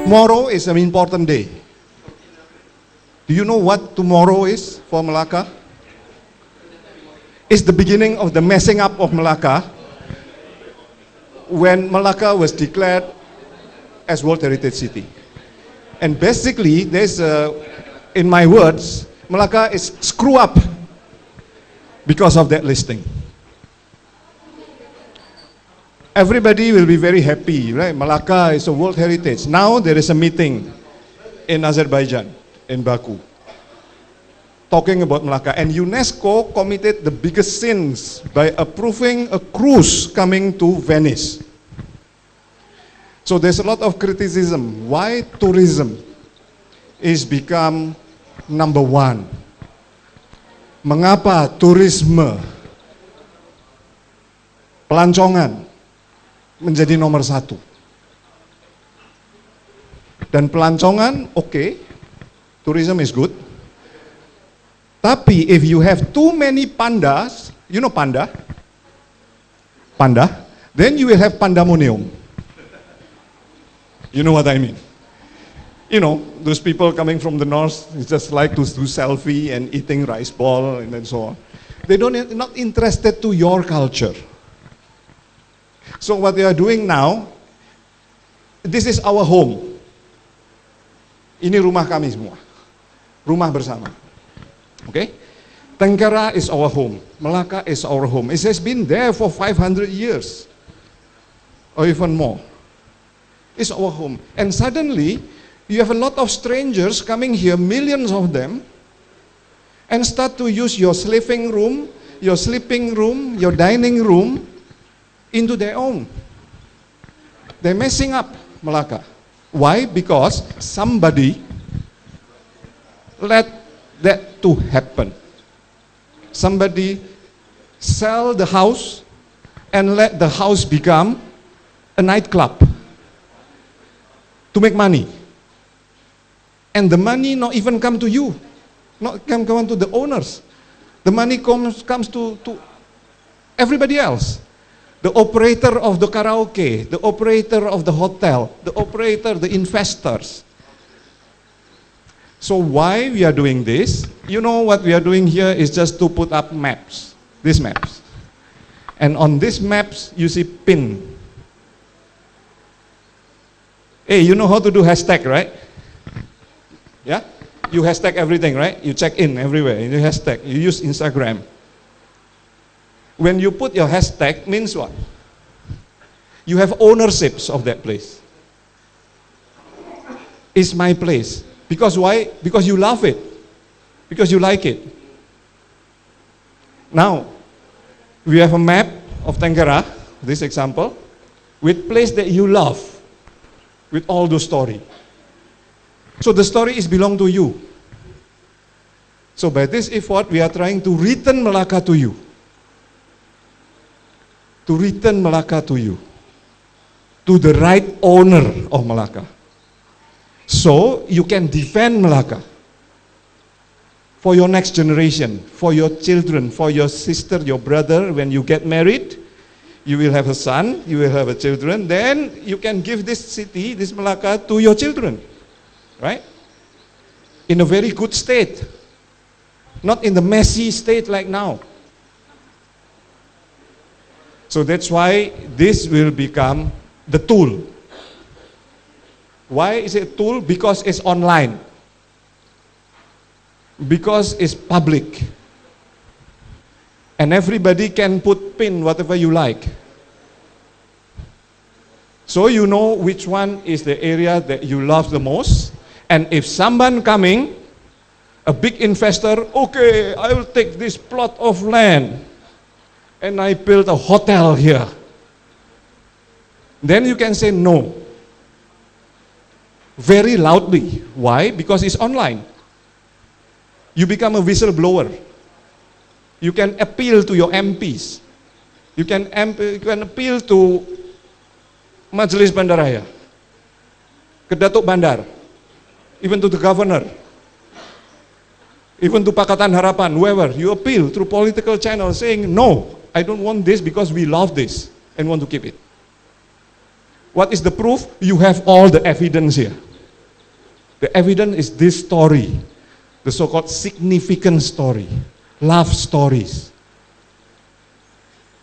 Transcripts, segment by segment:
Tomorrow is an important day. Do you know what tomorrow is for Melaka? It's the beginning of the messing up of Melaka, when Melaka was declared as World Heritage City. And basically, there's in my words, Melaka is screw up because of that listing. Everybody will be very happy, right? Melaka is a World Heritage. Now there is a meeting in Azerbaijan, in Baku, talking about Melaka. And UNESCO committed the biggest sins by approving a cruise coming to Venice. So there's a lot of criticism. Why tourism is become number one? Mengapa tourisme, pelancongan, menjadi nomor satu? Dan pelancongan, okay, tourism is good. Tapi if you have too many pandas, you know panda? Panda, then you will have pandemonium. You know what I mean? You know, those people coming from the north, just like to do selfie and eating rice ball and so on. They not interested to your culture. So what they are doing now, this is our home. Ini rumah kami semua. Rumah bersama. Okay? Tenggara is our home. Melaka is our home. It has been there for 500 years. Or even more. It's our home. And suddenly, you have a lot of strangers coming here, millions of them, and start to use your sleeping room, your dining room, into their own. They're messing up Melaka. Why? Because somebody let that to happen. Somebody sell the house and let the house become a nightclub to make money. And the money not even come to you, not come to the owners. The money comes to everybody else. The operator of the karaoke, the operator of the hotel, the operator, the investors. So why we are doing this? You know what we are doing here is just to put up maps, these maps. And on these maps, you see pin. Hey, you know how to do hashtag, right? Yeah? You hashtag everything, right? You check in everywhere, you hashtag, you use Instagram. When you put your hashtag, means what? You have ownerships of that place. It's my place. Because why? Because you love it. Because you like it. Now, we have a map of Tenggara, this example, with place that you love, with all the story. So the story is belong to you. So by this effort, we are trying to return Melaka to you. To return Melaka to you. To the right owner of Melaka. So you can defend Melaka. For your next generation, for your children, for your sister, your brother, when you get married, you will have a son, you will have a children, then you can give this city, this Melaka, to your children. Right? In a very good state. Not in the messy state like now. So that's why this will become the tool. Why is it a tool? Because it's online. Because it's public. And everybody can put pin whatever you like. So you know which one is the area that you love the most. And if someone coming, a big investor, okay, I will take this plot of land and I build a hotel here. Then you can say no. Very loudly. Why? Because it's online. You become a whistleblower. You can appeal to your MPs. You can appeal to Majelis Bandaraya, ke Datuk Bandar, even to the governor, even to Pakatan Harapan, whoever. You appeal through political channels saying, no, I don't want this because we love this and want to keep it. What is the proof? You have all the evidence here. The evidence is this story, the so-called significant story, love stories.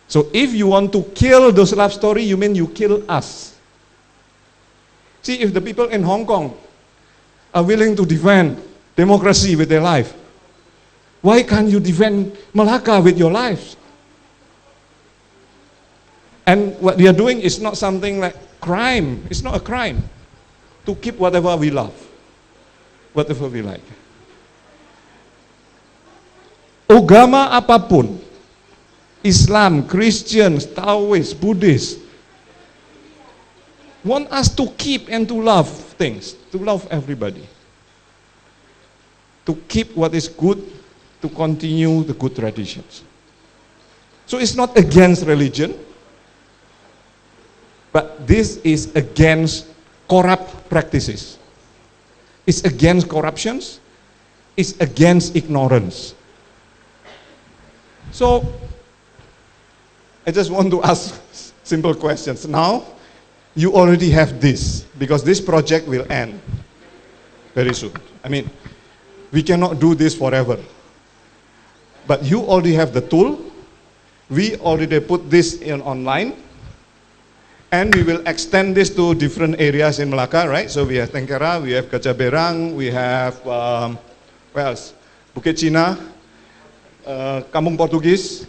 So if you want to kill those love stories, you mean you kill us. See, if the people in Hong Kong are willing to defend democracy with their life, why can't you defend Melaka with your lives? And what we are doing is not something like crime. It's not a crime to keep whatever we love, whatever we like. Agama apapun, Islam, Christians, Taoists, Buddhists, want us to keep and to love things, to love everybody. To keep what is good, to continue the good traditions. So it's not against religion, but this is against corrupt practices. It's against corruptions, it's against ignorance. So, I just want to ask simple questions. Now, you already have this, because this project will end very soon. I mean, we cannot do this forever. But you already have the tool. We already put this in online. And we will extend this to different areas in Melaka, right? So we have Tengkera, we have Gajah Berang, we have, where else? Bukit Cina, Kampung Portugis.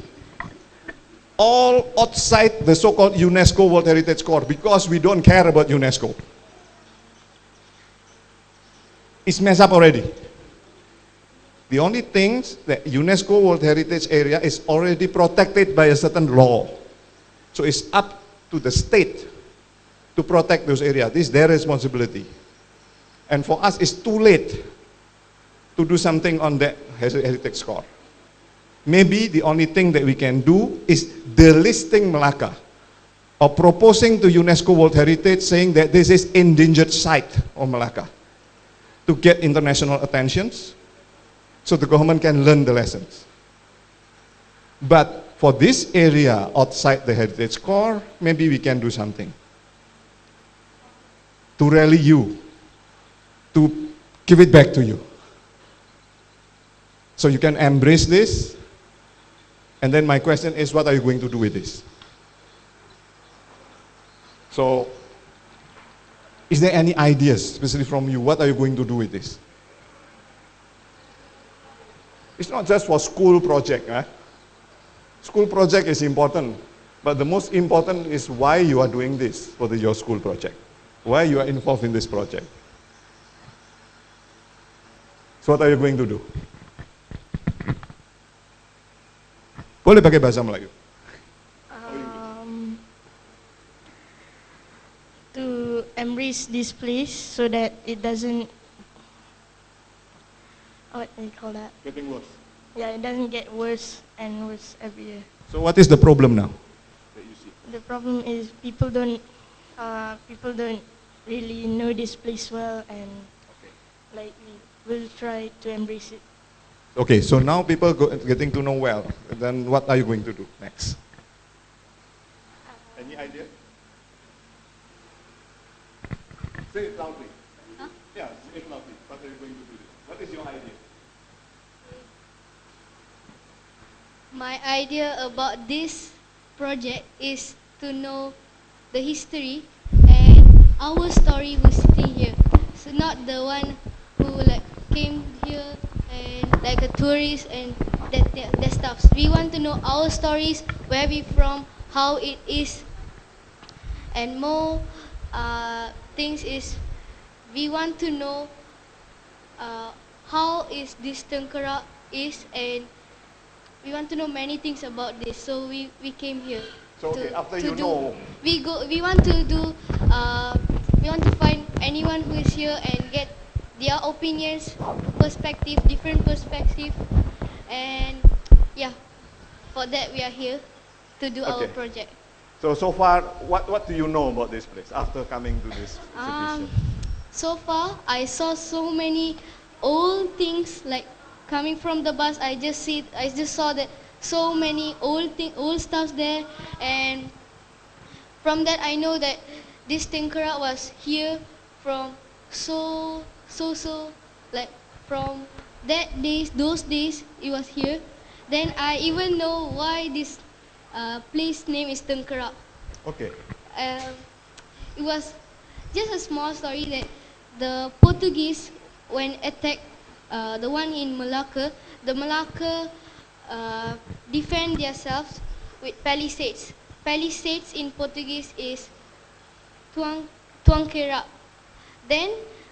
All outside the so-called UNESCO World Heritage Core, because we don't care about UNESCO. It's messed up already. The only things that UNESCO World Heritage Area is already protected by a certain law. So it's up to the state to protect those areas. This is their responsibility. And for us, it's too late to do something on that heritage score. Maybe the only thing that we can do is delisting Melaka, or proposing to UNESCO World Heritage saying that this is endangered site of Melaka, to get international attentions, so the government can learn the lessons. But for this area outside the heritage core, maybe we can do something to rally you, to give it back to you. So you can embrace this. And then my question is, what are you going to do with this? So, is there any ideas, especially from you, what are you going to do with this? It's not just for school project. School project is important, but the most important is why you are doing this for your school project. Why you are involved in this project. So what are you going to do? Boleh pakai bahasa Melayu. To embrace this place so that it doesn't, what do you call that? Getting worse. Yeah, it doesn't get worse and worse every year. So what is the problem now that you see? The problem is people don't really know this place well, and like we will try to embrace it. Okay, so now people getting to know well. Then what are you going to do next? Any idea? Say it loudly. Huh? Yeah, say it loudly. What are you going to do? What is your idea? My idea about this project is to know the history and our story who's sitting here. So not the one who like came here and like a tourist and that stuff. We want to know our stories, where we from, how it is, and more things is we want to know how is this Tengkera is, and we want to know many things about this. So we came here. So okay, after you know, we want to do we want to find anyone who is here and get their opinions, perspective, different perspective, and yeah, for that we are here to do our project. So far, what do you know about this place after coming to this exhibition? So far, I saw so many old things, like coming from the bus. I just saw that so many old stuff there, and from that I know that this Tengkera was here from so so like from those days it was here. Then I even know why this place name is Tengkerak. Okay. It was just a small story that the Portuguese, when attacked the one in Melaka, the Melaka defend themselves with palisades. Palisades in Portuguese is Tuangkerak. Then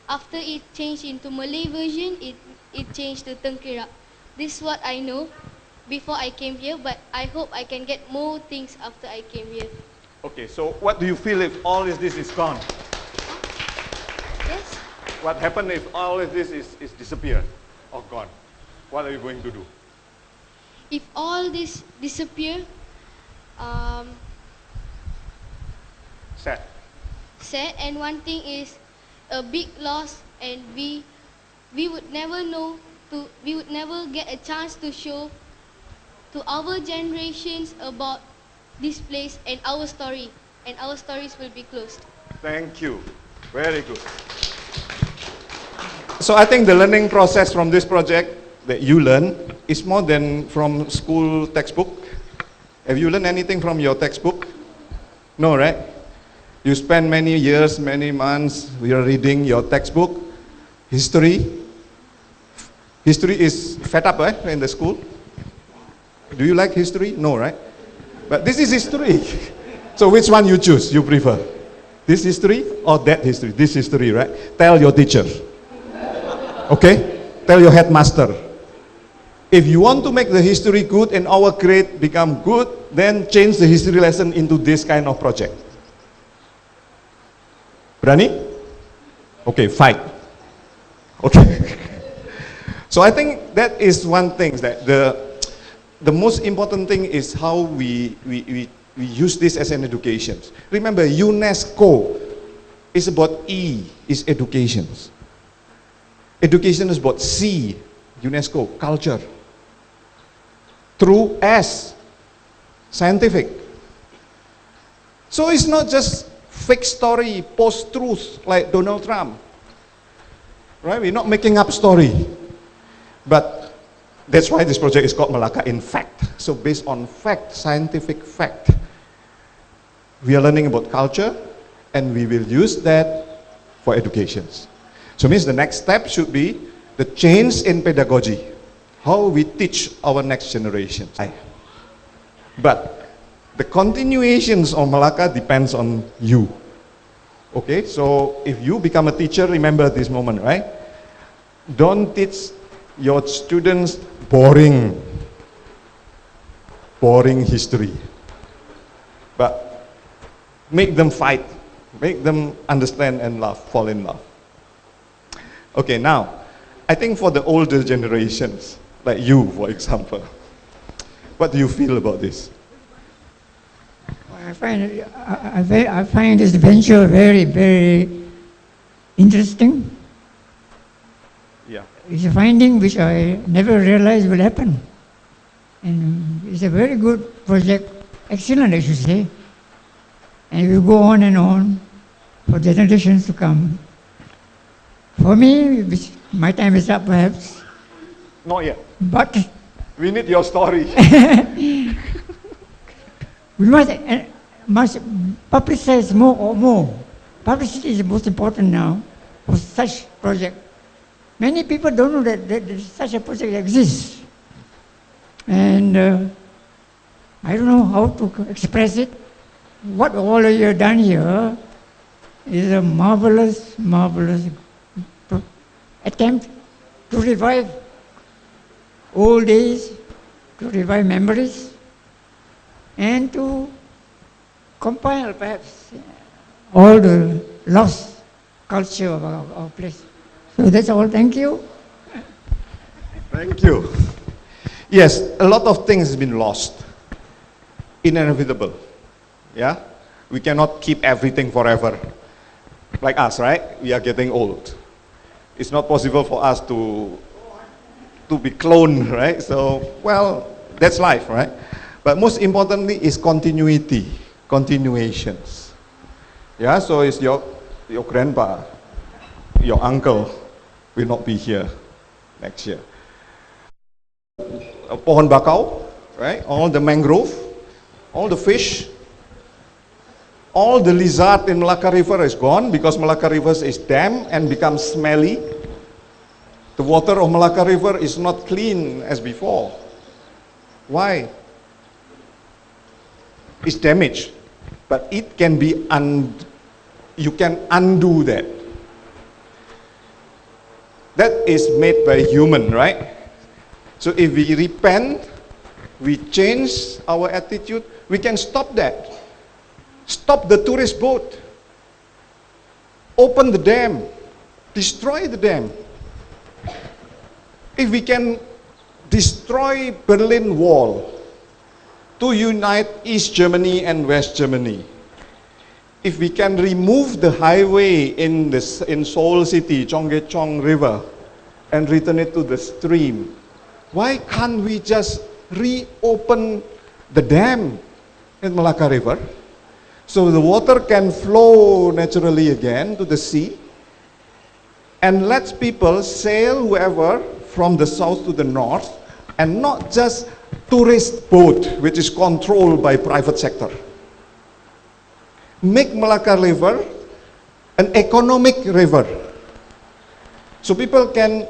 after it changed into Malay version, it changed to Tengkerak. This is what I know before I came here, but I hope I can get more things after I came here. Okay, so what do you feel if all of this is gone? Yes? What happens if all of this is disappeared or gone? What are you going to do? If all this disappear, Sad. sad, and one thing is a big loss, and we would never we would never get a chance to show to our generations about this place and our stories will be closed. Thank you. Very good. So I think the learning process from this project that you learn is more than from school textbook. Have you learned anything from your textbook? No, right? You spend many years, many months, we are reading your textbook. History. History is fed up, in the school. Do you like history? No, right? But this is history. So which one you choose, you prefer? This history or that history? This history, right? Tell your teacher. Okay? Tell your headmaster. If you want to make the history good and our grade become good, then change the history lesson into this kind of project. Berani? Okay, fight. Okay. So I think that is one thing, that the most important thing is how we use this as an education. Remember, UNESCO is about E, is education. Education is about C, UNESCO, culture. Through S, scientific. So it's not just fake story, post-truth like Donald Trump. Right? We're not making up story. But that's why this project is called Melaka in fact. So based on fact, scientific fact, we are learning about culture and we will use that for education. So means the next step should be the change in pedagogy. How we teach our next generation. But the continuations of Melaka depends on you. Okay, so if you become a teacher, remember this moment, right? Don't teach your students boring history. But make them fight, make them understand and love, fall in love. Okay, now, I think for the older generations, like you, for example, what do you feel about this? I find this venture very, very interesting. Yeah. It's a finding which I never realized will happen. And it's a very good project, excellent I should say. And it will go on and on for generations to come. For me, my time is up perhaps. Not yet. But We need your story. we must publicize more. Publicity is the most important now for such project. Many people don't know that such a project exists. And I don't know how to express it. What all of you have done here is a marvelous attempt to revive old days, to revive memories, and to compile perhaps all the lost culture of our place. So that's all. Thank you. Thank you. Yes, a lot of things have been lost. Inevitable. Yeah? We cannot keep everything forever. Like us, right? We are getting old. It's not possible for us to be cloned, right? So, well, that's life, right? But most importantly is continuity, continuations. Yeah, so it's your grandpa, your uncle, will not be here next year. Pohon bakau, right? All the mangrove, all the fish, all the lizard in Melaka River is gone because Melaka River is damp and becomes smelly. The water of Melaka River is not clean as before. Why? It's damaged, but it can be you can undo that. That is made by human, right? So if we repent, we change our attitude, we can stop that. Stop the tourist boat. Open the dam. Destroy the dam. If we can destroy Berlin Wall to unite East Germany and West Germany, if we can remove the highway in Seoul City, Cheonggyecheong River, and return it to the stream, why can't we just reopen the dam in Melaka River so the water can flow naturally again to the sea, and let people sail whoever from the south to the north, and not just tourist boat which is controlled by private sector. Make Melaka River an economic river. So fishermen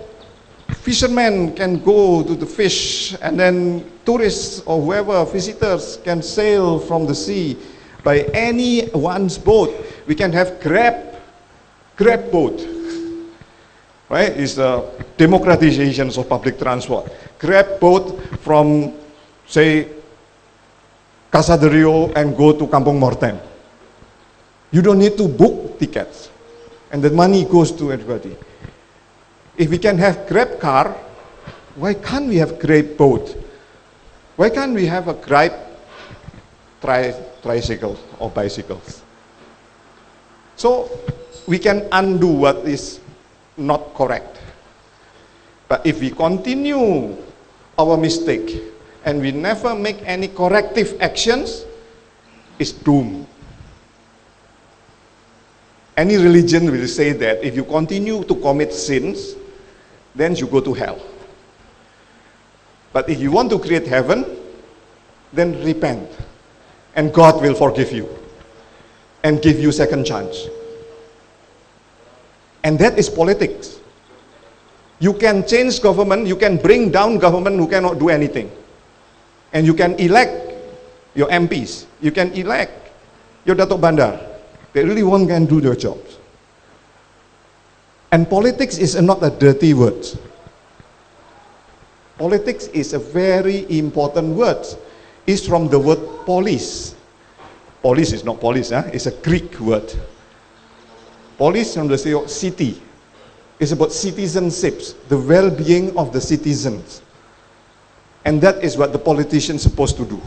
can go to the fish, and then tourists or whoever, visitors can sail from the sea by any one's boat. We can have grab boat, right? It's the democratization of public transport. Grab boat from, say, Casa de Rio and go to Kampung Mortem. You don't need to book tickets, and the money goes to everybody. If we can have Grab car, why can't we have Grab boat? Why can't we have a Grab tricycle or bicycles? So we can undo what is not correct. But if we continue our mistake and we never make any corrective actions, it's doomed. Any religion will say that if you continue to commit sins, then you go to hell. But if you want to create heaven, then repent, and God will forgive you and give you second chance. And that is politics. You can change government, you can bring down government who cannot do anything. And you can elect your MPs, you can elect your Datuk Bandar. They really can do their jobs. And politics is not a dirty word. Politics is a very important word. It's from the word polis. Polis is not polis, it's a Greek word. Polis from the city. It's about citizenships, the well-being of the citizens. And that is what the politician is supposed to do.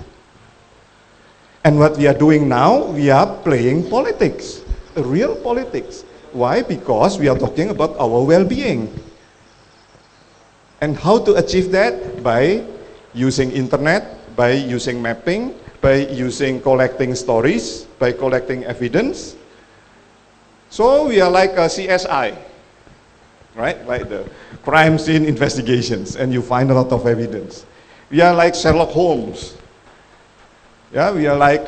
And what we are doing now, we are playing politics, real politics. Why? Because we are talking about our well-being. And how to achieve that? By using internet, by using mapping, by using collecting stories, by collecting evidence. So we are like a CSI, right? Like the crime scene investigations, and you find a lot of evidence. We are like Sherlock Holmes. Yeah, we are like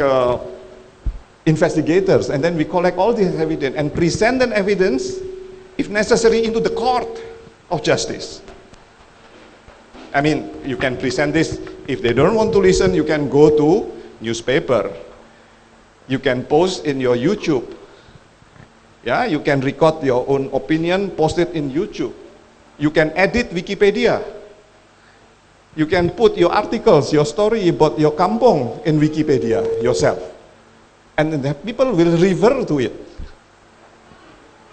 investigators, and then we collect all this evidence and present an evidence, if necessary, into the court of justice. I mean, you can present this. If they don't want to listen, you can go to newspaper. You can post in your YouTube. Yeah, you can record your own opinion, post it in YouTube. You can edit Wikipedia. You can put your articles, your story about your kampong in Wikipedia yourself. And then people will revert to it.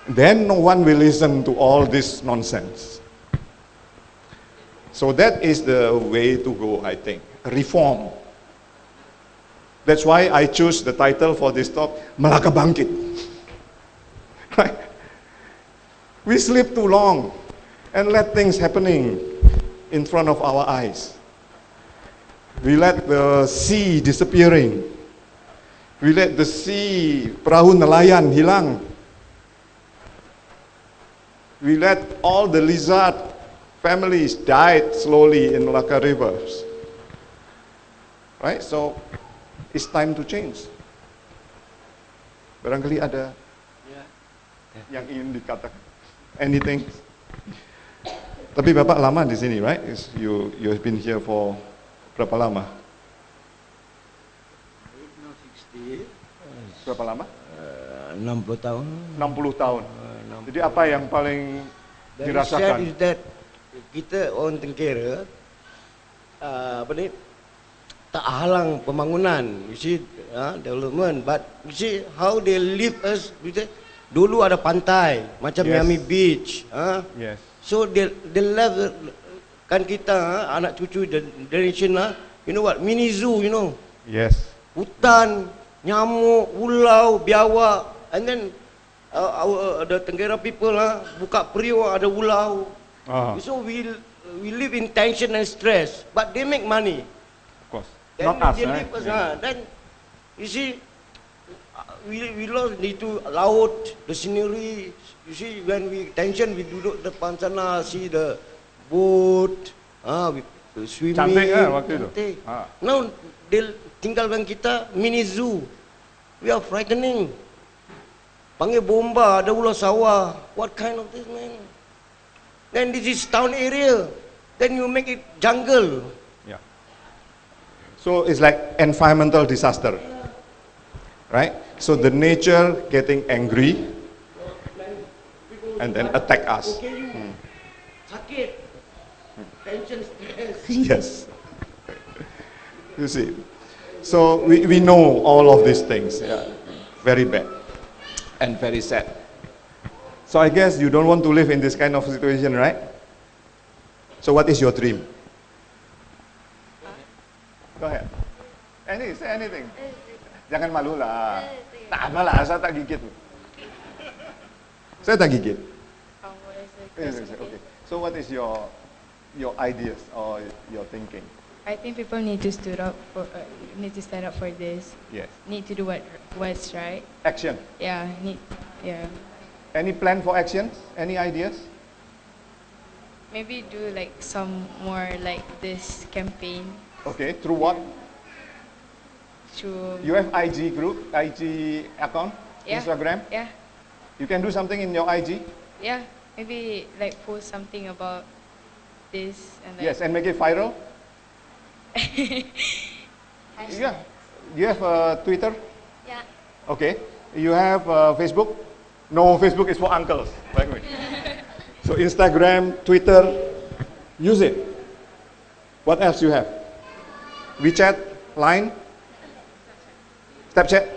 Then no one will listen to all this nonsense. So that is the way to go, I think. Reform. That's why I choose the title for this talk, Melaka Bangkit. Right? We sleep too long and let things happening in front of our eyes. We let the sea disappearing. We let the sea, perahu nelayan hilang. We let all the lizard families die slowly in Melaka rivers. Right? So, it's time to change. Barangkali ada yang ingin dikatakan. Anything? Tapi Bapak lama di sini, right? You have been here for berapa lama? 60, Berapa lama? 60 tahun. 60 tahun. Jadi apa yang paling Very sad dirasakan? is that kita orang Tengkera apa ni tak halang pembangunan, you see, development, but you see how they live us. Dulu ada pantai macam Yes. Miami Beach, Yes. so they love kan kita anak cucu generation you know what, mini zoo, you know, Yes. hutan, nyamuk, ulau, biawak, and then the Tenggara people buka periuk ada ulau. So we live in tension and stress, but they make money. Of course. Then Not us, they right? live us, then you see, we lost itu laut, the scenery. You see, when we tension, we duduk depan sana, see the boat, we swimming. Cantik waktu itu? Cantik. Now they tinggalkan kita mini zoo. We are frightening. Panggil bomba, ada ular sawah. What kind of this, man? Then this is town area. Then you make it jungle. Yeah. So it's like environmental disaster, right? So the nature getting angry and then attack us. Okay, you sakit, tension, stress. Yes. You see. So we know all of these things. Yeah. Very bad and very sad. So I guess you don't want to live in this kind of situation, right? So what is your dream? Go ahead. Say anything. Jangan malu lah. Tak ada lah, saya tak gigit. Saya tak gigit. What is the Yes, question? okay. So what is your ideas or your thinking? I think people need to stand up for this. Yes. Need to do what's right. Action. Yeah. Any plan for action? Any ideas? Maybe do like some more like this campaign Okay. Through what? to. You have IG group, IG account, Yeah. Instagram. Yeah. You can do something in your IG. Yeah. Maybe like post something about this and like. Yes, and make it viral. Yeah. You have Twitter. Yeah. Okay. You have Facebook. No, Facebook is for uncles like me. So Instagram, Twitter, use it. What else you have? WeChat, Line, Snapchat.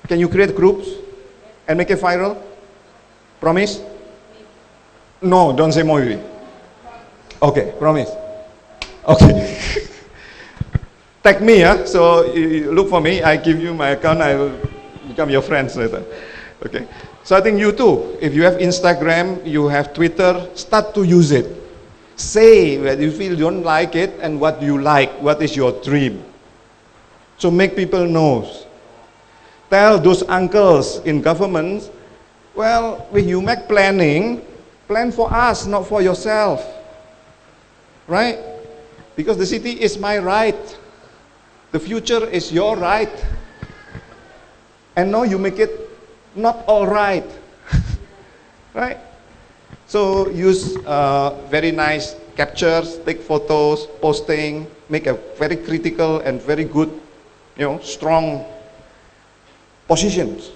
Can you create groups and make it viral? Promise? No, don't say maybe. Okay, promise. Okay. Tag me, so you look for me. I give you my account. I will become your friends later. Okay. So I think you too. If you have Instagram, you have Twitter, start to use it. Say where you feel you don't like it and what you like. What is your dream? So make people know. Tell those uncles in government, well, when you make planning, plan for us, not for yourself. Right? Because the city is my right. The future is your right. And now you make it not all right. Right? So use very nice captures, take photos, posting, make a very critical and very good, strong positions.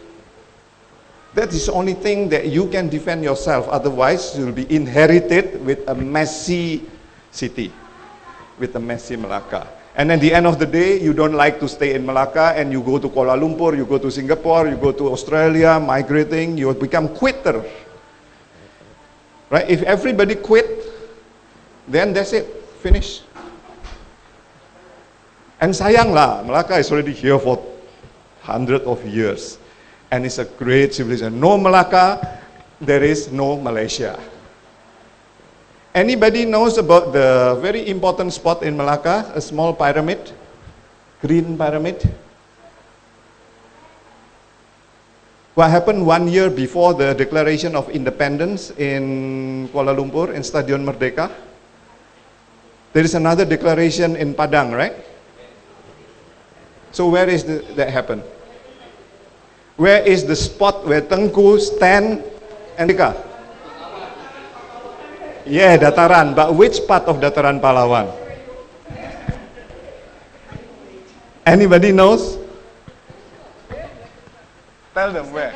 That is the only thing that you can defend yourself. Otherwise, you'll be inherited with a messy city, with a messy Melaka. And at the end of the day, you don't like to stay in Melaka and you go to Kuala Lumpur, you go to Singapore, you go to Australia, migrating, you become quitter. Right? If everybody quit, then that's it, finish. And sayang lah, Melaka is already here for hundreds of years. And it's a great civilization. No Melaka, there is no Malaysia. Anybody knows about the very important spot in Melaka, a small pyramid, green pyramid? What happened 1 year before the Declaration of Independence in Kuala Lumpur in Stadion Merdeka? There is another declaration in Padang, right? So where is that happen? Where is the spot where Tengku stand and Merdeka? Yeah, Dataran. But which part of Dataran Pahlawan? Anybody knows? Tell them where.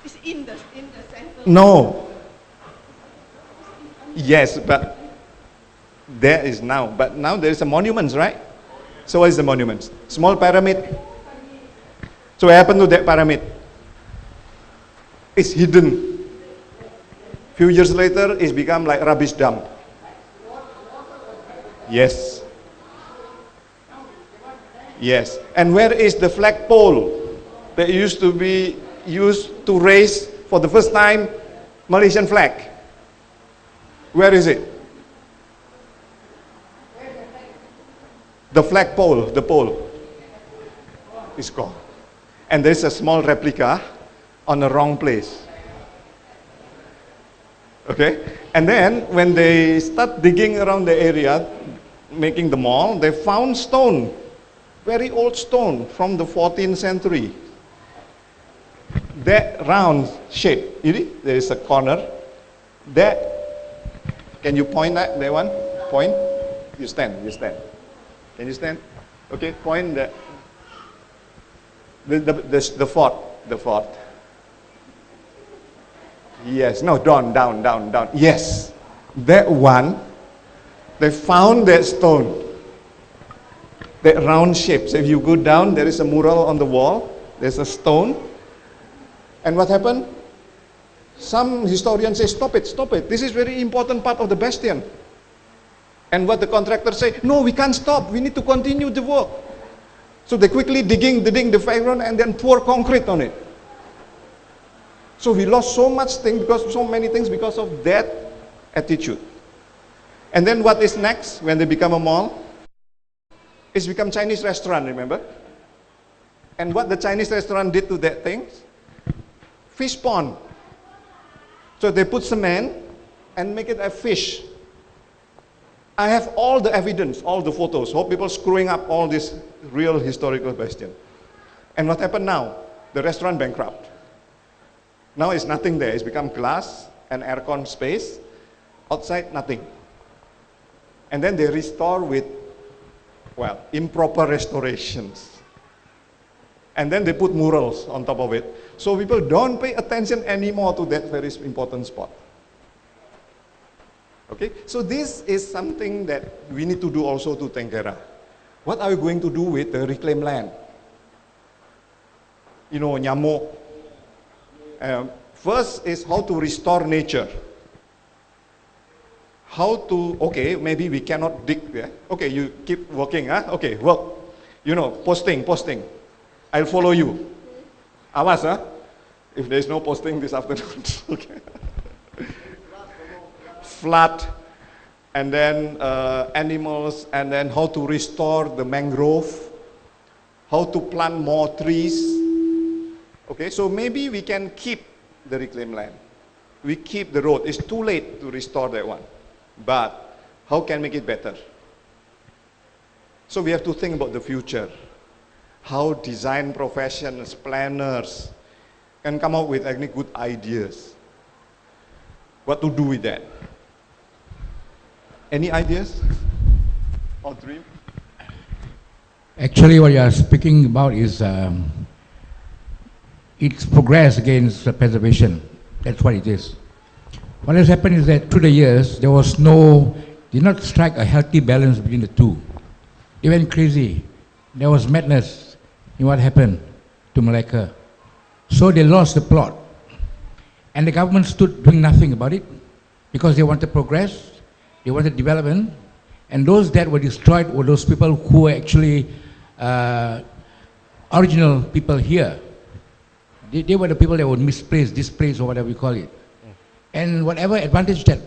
It's in the center. No. Yes, but there is now. But now there is a monument, right? So what is the monument? Small pyramid. So what happened to that pyramid? It's hidden. Few years later, it's become like rubbish dump. Yes. Yes. And where is the flagpole that used to be used to raise for the first time Malaysian flag? Where is it? The flagpole, the pole is gone. And there's a small replica on the wrong place. Okay? And then when they start digging around the area, making the mall, they found stone, very old stone from the 14th century. That round shape, there is a corner. That, can you point at that one? Point. You stand, you stand. Can you stand? Okay, point that. The fort, the fort. Yes, no, down. Yes, that one, they found that stone, that round shape. So if you go down, there is a mural on the wall, there's a stone. And what happened? Some historians say, stop it, this is very important part of the bastion. And what the contractors say, no, we can't stop, we need to continue the work. So they quickly digging the background and then pour concrete on it. So we lost so many things because of that attitude. And then what is next when they become a mall? It's become Chinese restaurant, remember? And what the Chinese restaurant did to that thing? Fish pond. So they put cement and make it a fish. I have all the evidence, all the photos. Hope people screwing up all this real historical bastion. And what happened now? The restaurant bankrupt. Now it's nothing there. It's become glass and aircon space. Outside, nothing. And then they restore with, well, improper restorations. And then they put murals on top of it. So people don't pay attention anymore to that very important spot. Okay, so this is something that we need to do also to Tenggara. What are we going to do with the reclaimed land? You know, nyamuk. First is how to restore nature. How to, okay, maybe we cannot dig there. Okay, you keep working, huh? Okay, work. You know, posting. I'll follow you. Awas, huh? If there's no posting this afternoon. Okay. Flood, and then animals, and then how to restore the mangrove, how to plant more trees. Okay, so maybe we can keep the reclaimed land. We keep the road. It's too late to restore that one. But how can we make it better? So we have to think about the future. How design professionals, planners can come up with any good ideas. What to do with that? Any ideas or dream? Actually, what you are speaking about is it's progress against preservation. That's what it is. What has happened is that through the years, did not strike a healthy balance between the two. They went crazy. There was madness in what happened to Melaka. So they lost the plot. And the government stood doing nothing about it because they wanted progress, they wanted development, and those that were destroyed were those people who were actually original people here. They were the people that were misplaced, displaced, or whatever we call it. And whatever advantage that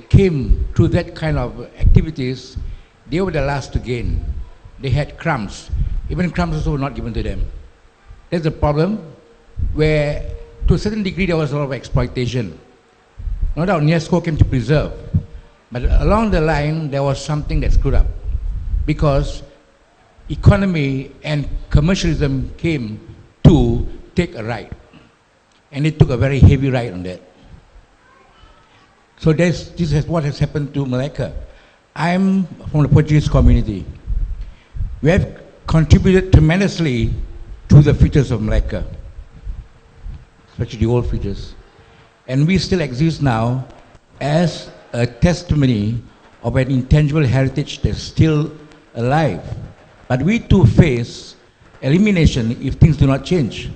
came through that kind of activities, they were the last to gain. They had crumbs. Even crumbs also were not given to them. That's the problem, where to a certain degree, there was a lot of exploitation. No doubt, UNESCO came to preserve. But along the line, there was something that screwed up. Because economy and commercialism came to take a ride. And it took a very heavy ride on that. So this is what has happened to Melaka. I'm from the Portuguese community. We have contributed tremendously to the features of Melaka, especially the old features. And we still exist now as a testimony of an intangible heritage that's still alive. But we too face elimination if things do not change,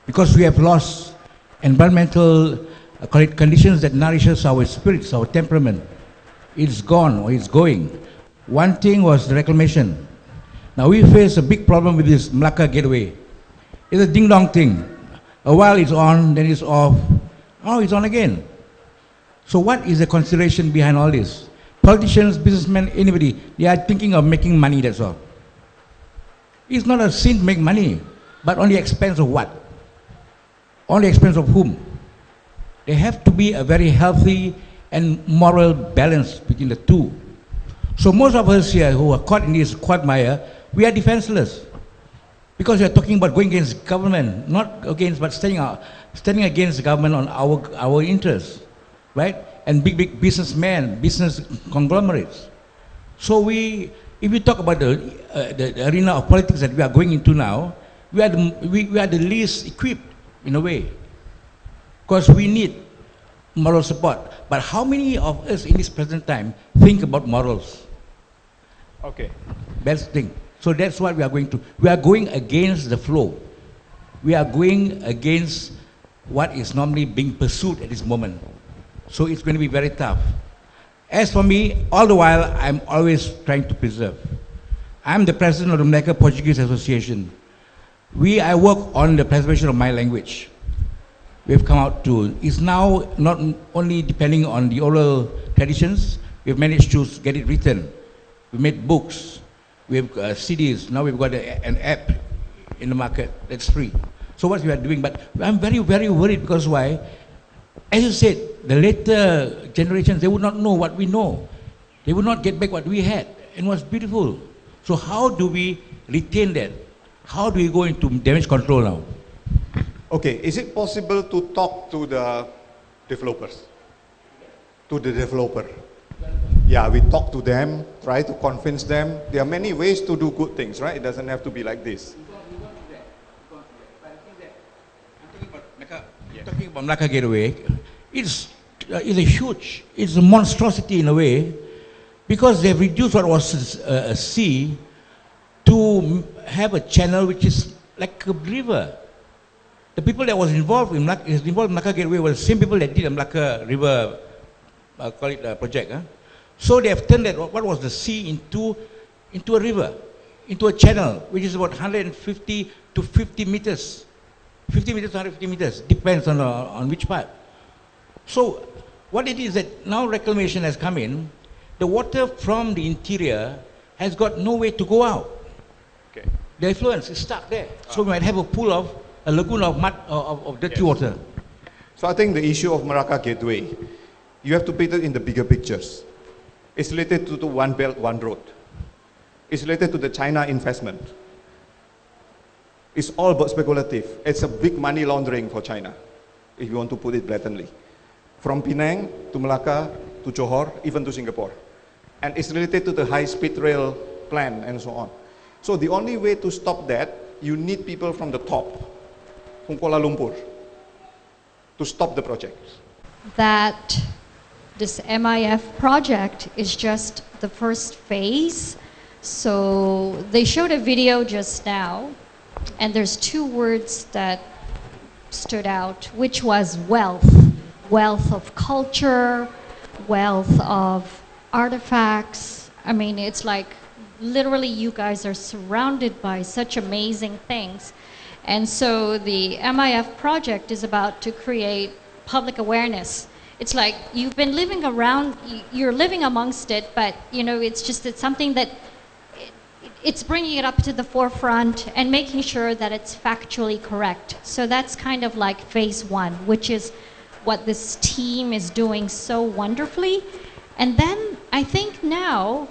because we have lost environmental conditions that nourishes our spirits, our temperament. It's gone or it's going. One thing was the reclamation. Now we face a big problem with this Melaka Gateway. It's a ding-dong thing. A while it's on, then it's off. Oh, it's on again. So what is the consideration behind all this? Politicians, businessmen, anybody, they are thinking of making money, that's all. It's not a sin to make money, but on the expense of what? On the expense of whom? There have to be a very healthy and moral balance between the two. So most of us here who are caught in this quagmire, we are defenseless. Because we are talking about going against government, not against, but standing against the government on our interests, right? And big businessmen, business conglomerates. So if we talk about the arena of politics that we are going into now, we are the least equipped in a way. Because we need moral support. But how many of us in this present time think about morals? Okay. Best thing. So that's what we are going to. We are going against the flow. We are going against what is normally being pursued at this moment. So it's going to be very tough. As for me, all the while, I'm always trying to preserve. I'm the president of the Melaka Portuguese Association. I work on the preservation of my language. We've come out to, it's now not only depending on the oral traditions, we've managed to get it written. We made books, we have CDs, now we've got an app in the market that's free. So what we are doing, but I'm very, very worried because why? As you said, the later generations, they would not know what we know. They would not get back what we had and what's beautiful. So how do we retain that? How do we go into damage control now? Okay, is it possible to talk to the developers? To the developer? Yeah, we talk to them, try to convince them. There are many ways to do good things, right? It doesn't have to be like this. Talking about Melaka Gateway, it's a monstrosity in a way, because they've reduced what was a sea to have a channel which is like a river. The people that was involved in Melaka Gateway were the same people that did the Melaka River, project. So they have turned that, what was the sea into a river, into a channel, which is about 150 to 50 meters. 50 meters, 150 meters, depends on which part. So what it is that now reclamation has come in, the water from the interior has got no way to go out. Okay. The effluence is stuck there. So we might have a lagoon of mud, of dirty water. So I think the issue of Melaka Gateway, you have to put it in the bigger pictures. It's related to the One Belt, One Road. It's related to the China investment. It's all but speculative. It's a big money laundering for China, if you want to put it blatantly. From Penang to Melaka to Johor, even to Singapore. And it's related to the high-speed rail plan and so on. So the only way to stop that, you need people from the top, from Kuala Lumpur, to stop the project. That this MIF project is just the first phase. So they showed a video just now, and there's two words that stood out, which was wealth. Wealth of culture, wealth of artifacts. I mean, it's like literally you guys are surrounded by such amazing things. And so the MIF project is about to create public awareness. It's like you've been living around, you're living amongst it, but you know, it's just it's something that it's bringing it up to the forefront and making sure that it's factually correct. So that's kind of like phase one, which is what this team is doing so wonderfully. And then I think now,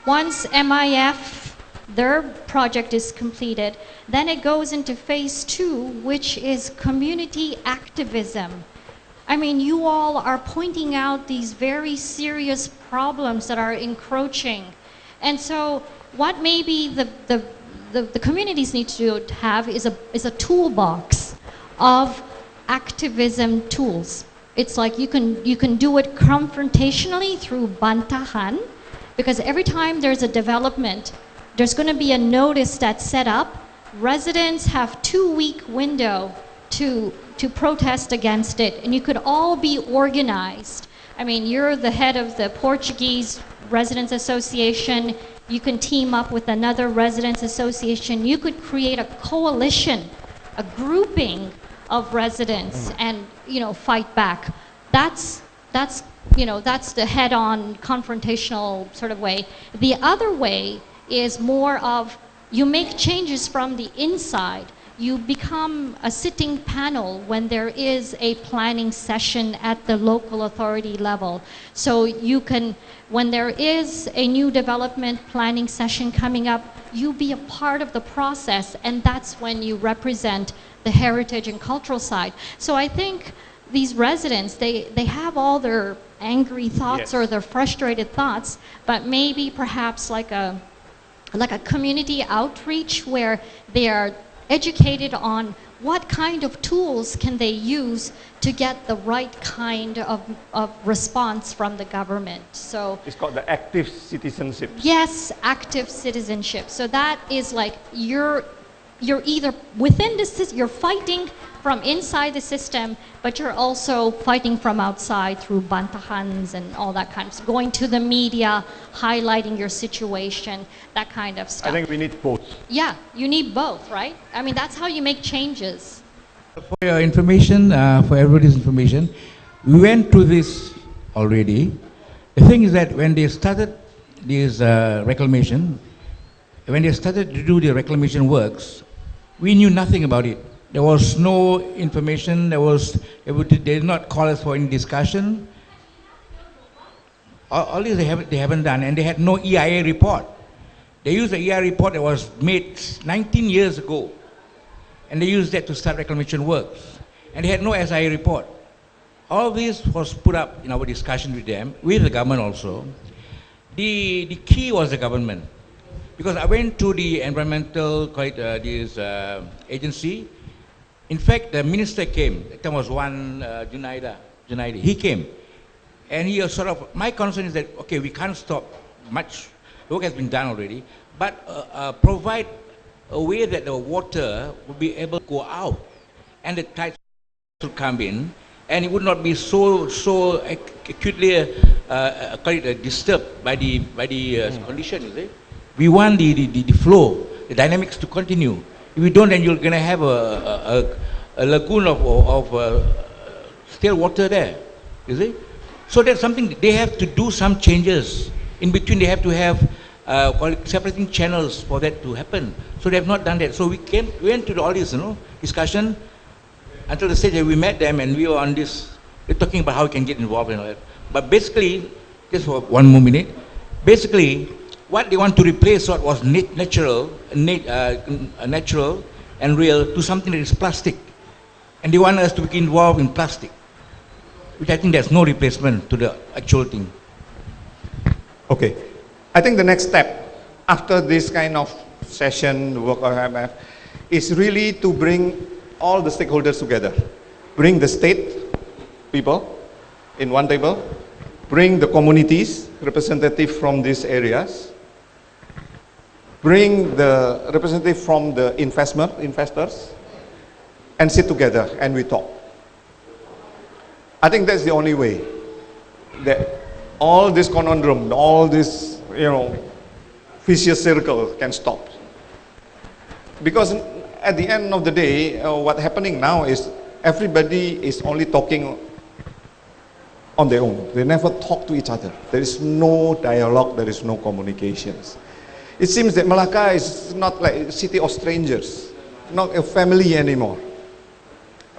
once MIF, their project is completed, then it goes into phase two, which is community activism. I mean, you all are pointing out these very serious problems that are encroaching. And so what maybe the communities need to have is a toolbox of activism tools. It's like you can do it confrontationally through bantahan, because every time there's a development, there's going to be a notice that's set up. Residents have 2-week window to protest against it, and you could all be organized. I mean, you're the head of the Portuguese Residents Association. You can team up with another residents association. You could create a coalition, a grouping of residents, and fight back. That's the head-on confrontational sort of way. The other way is more of you make changes from the inside. You become a sitting panel when there is a planning session at the local authority level. So you can, when there is a new development planning session coming up, you be a part of the process, and that's when you represent the heritage and cultural side. So I think these residents, they have all their angry thoughts or their frustrated thoughts, but maybe perhaps like a community outreach where they are educated on what kind of tools can they use to get the right kind of response from the government. So It's called the active citizenship. yes, active citizenship. So that is like you're either within the system, you're fighting from inside the system, but you're also fighting from outside through bantahans and all that kind of stuff, going to the media, highlighting your situation, that kind of stuff. I think we need both. Yeah, you need both, right? I mean, that's how you make changes. For your information, for everybody's information, we went through this already. The thing is that when they started this reclamation, when they started to do the reclamation works, we knew nothing about it. There was no information, they did not call us for any discussion. All this they haven't done, and they had no EIA report. They used the EIA report that was made 19 years ago, and they used that to start reclamation works. And they had no SIA report. All this was put up in our discussion with them, with the government also. The key was the government. Because I went to the environmental agency. In fact, the minister came. That time was one Junaidi. He came. And he was sort of, my concern is that, okay, we can't stop much. The work has been done already. But provide a way that the water would be able to go out and the tides would come in, and it would not be so acutely disturbed by the condition, you see. We want the flow, the dynamics to continue. If we don't, then you're going to have a lagoon of still water there, you see. So that's something, they have to do some changes. In between, they have to have separating channels for that to happen. So they have not done that. So we went to all this, discussion until the stage that we met them, and we were on this, we're talking about how we can get involved and all that. But basically, just for one more minute, basically, what they want to replace what was natural and real to something that is plastic. And they want us to be involved in plastic, which I think there's no replacement to the actual thing. Okay. I think the next step after this kind of session, the work of IMF, is really to bring all the stakeholders together. Bring the state people in one table, bring the communities, representative from these areas, bring the representative from the investors, and sit together and we talk. I think that's the only way that all this conundrum, all this, vicious circle can stop. Because at the end of the day, what's happening now is everybody is only talking on their own. They never talk to each other. There is no dialogue, there is no communications. It seems that Melaka is not like a city of strangers, not a family anymore.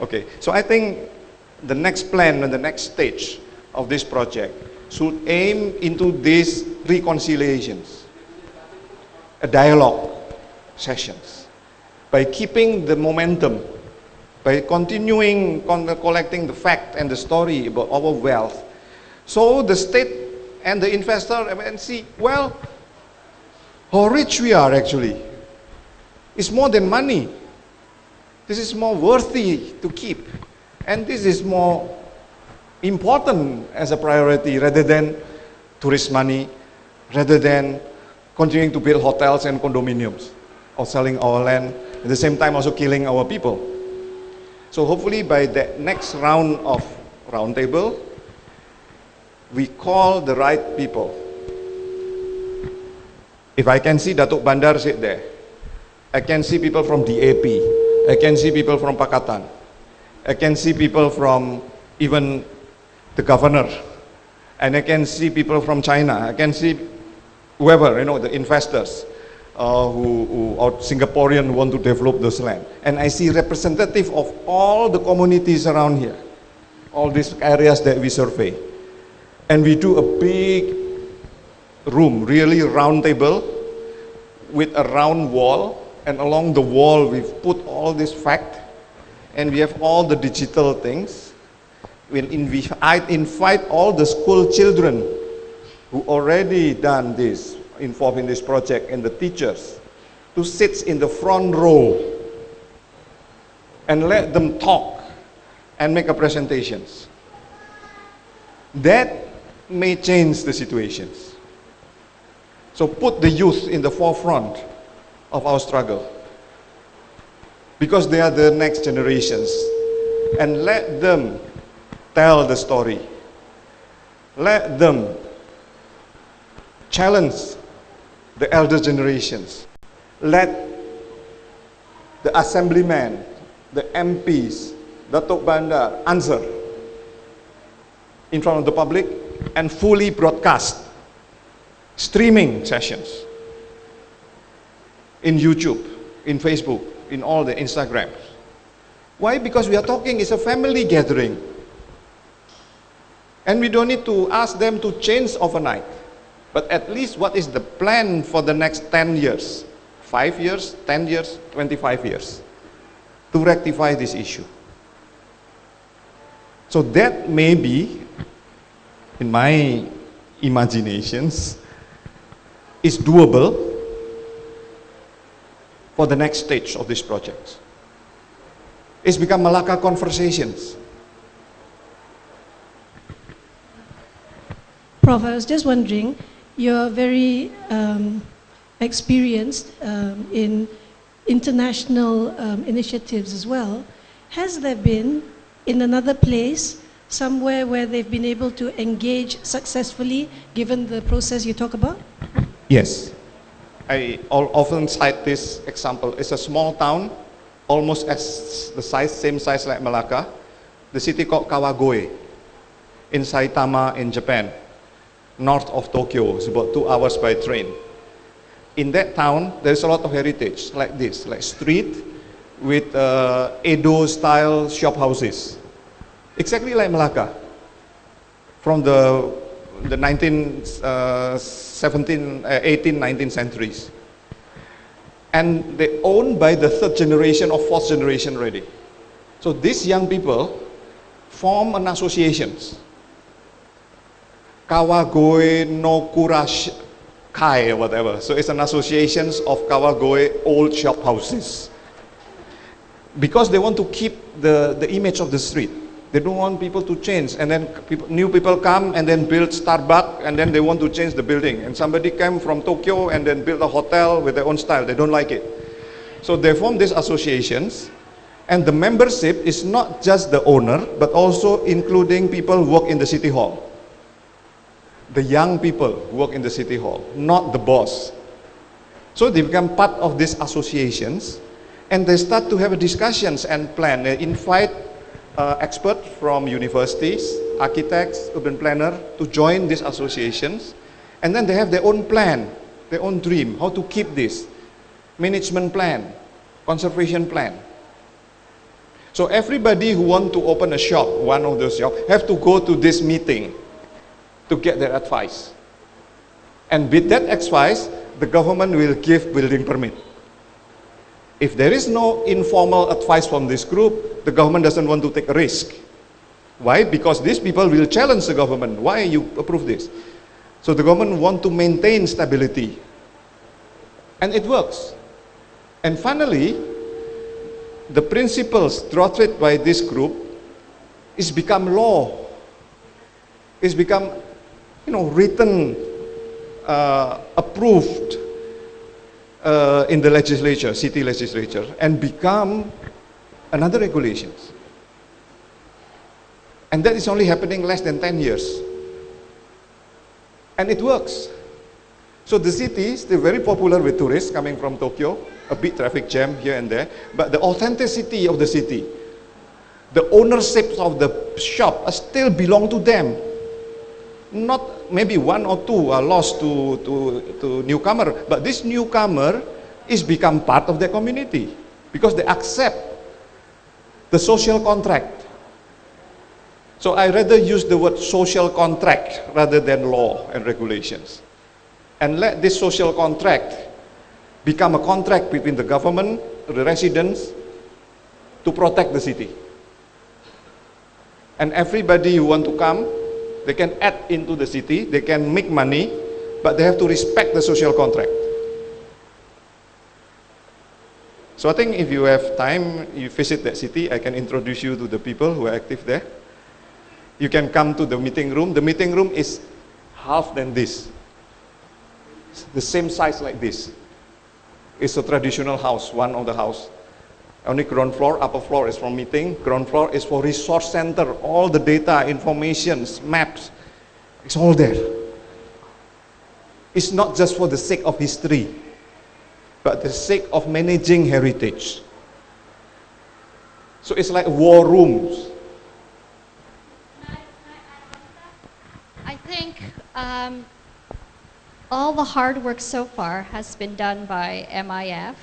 Okay, so I think the next plan and the next stage of this project should aim into these reconciliations, a dialogue sessions, by keeping the momentum, by continuing collecting the fact and the story about our wealth. So the state and the investor and see, well, how rich we are actually. It's more than money. This is more worthy to keep. And this is more important as a priority rather than tourist money, rather than continuing to build hotels and condominiums or selling our land, at the same time also killing our people. So hopefully by the next round of Roundtable, we call the right people. If I can see Datuk Bandar sit there, I can see people from DAP, I can see people from Pakatan, I can see people from even the governor, and I can see people from China, I can see whoever, the investors who are Singaporean who want to develop this land. And I see representative of all the communities around here, all these areas that we survey. And we do a big room, really round table with a round wall, and along the wall we've put all this fact, and we have all the digital things. I invite all the school children who already done this, involved in this project, and the teachers to sit in the front row and let them talk and make a presentations. That may change the situations. So put the youth in the forefront of our struggle, because they are the next generations, and let them tell the story. Let them challenge the elder generations. Let the assemblymen, the MPs, Datuk Bandar answer in front of the public and fully broadcast streaming sessions in YouTube, in Facebook, in all the Instagrams. Why? Because we are talking, it's a family gathering. And we don't need to ask them to change overnight. But at least what is the plan for the next 10 years? 5 years, 10 years, 25 years to rectify this issue. So that may be, in my imaginations, is doable for the next stage of this project. It's become Melaka conversations. Prof, I was just wondering, you're very experienced in international initiatives as well. Has there been, in another place, somewhere where they've been able to engage successfully, given the process you talk about? Yes. I often cite this example. It's a small town, almost as the size, same size like Melaka, the city called Kawagoe, in Saitama in Japan, north of Tokyo. It's about 2 hours by train. In that town, there's a lot of heritage like this, like street with Edo-style shop houses, exactly like Melaka, from the 18, 19th centuries. And they owned by the 3rd generation or 4th generation already. So these young people form an associations, Kawagoe no Kurash Kai or whatever. So it's an association of Kawagoe old shop houses, because they want to keep the image of the street. They don't want people to change, and then new people come and then build Starbucks, and then they want to change the building. And somebody came from Tokyo and then built a hotel with their own style. They don't like it. So they form these associations, and the membership is not just the owner, but also including people who work in the city hall. The young people who work in the city hall, not the boss. So they become part of these associations, and they start to have discussions and plan. They invite experts from universities, architects, urban planners to join these associations, and then they have their own plan their own dream, how to keep this management plan, conservation plan. So everybody who want to open a shop, one of those shops, have to go to this meeting to get their advice. And with that advice, the government will give building permit. If there is no informal advice from this group, the government doesn't want to take a risk. Why? Because these people will challenge the government. Why you approve this? So the government want to maintain stability. And it works. And finally, the principles drafted by this group is become law. It's become, written, approved in the legislature, city legislature, and become another regulations. And that is only happening less than 10 years. And it works. So the city is still very popular with tourists coming from Tokyo, a big traffic jam here and there, but the authenticity of the city, the ownership of the shop still belong to them. Not maybe one or two are lost to newcomer, but this newcomer is become part of their community because they accept the social contract. So I rather use the word social contract rather than law and regulations. And let this social contract become a contract between the government, the residents, to protect the city. And everybody who want to come, they can add into the city, they can make money, but they have to respect the social contract. So I think if you have time, you visit that city, I can introduce you to the people who are active there. You can come to the meeting room. The meeting room is half than this. It's the same size like this. It's a traditional house, one of the house. Only ground floor, upper floor is for meeting. Ground floor is for resource center. All the data, informations, maps, it's all there. It's not just for the sake of history, but the sake of managing heritage. So it's like war rooms. I think all the hard work so far has been done by MIF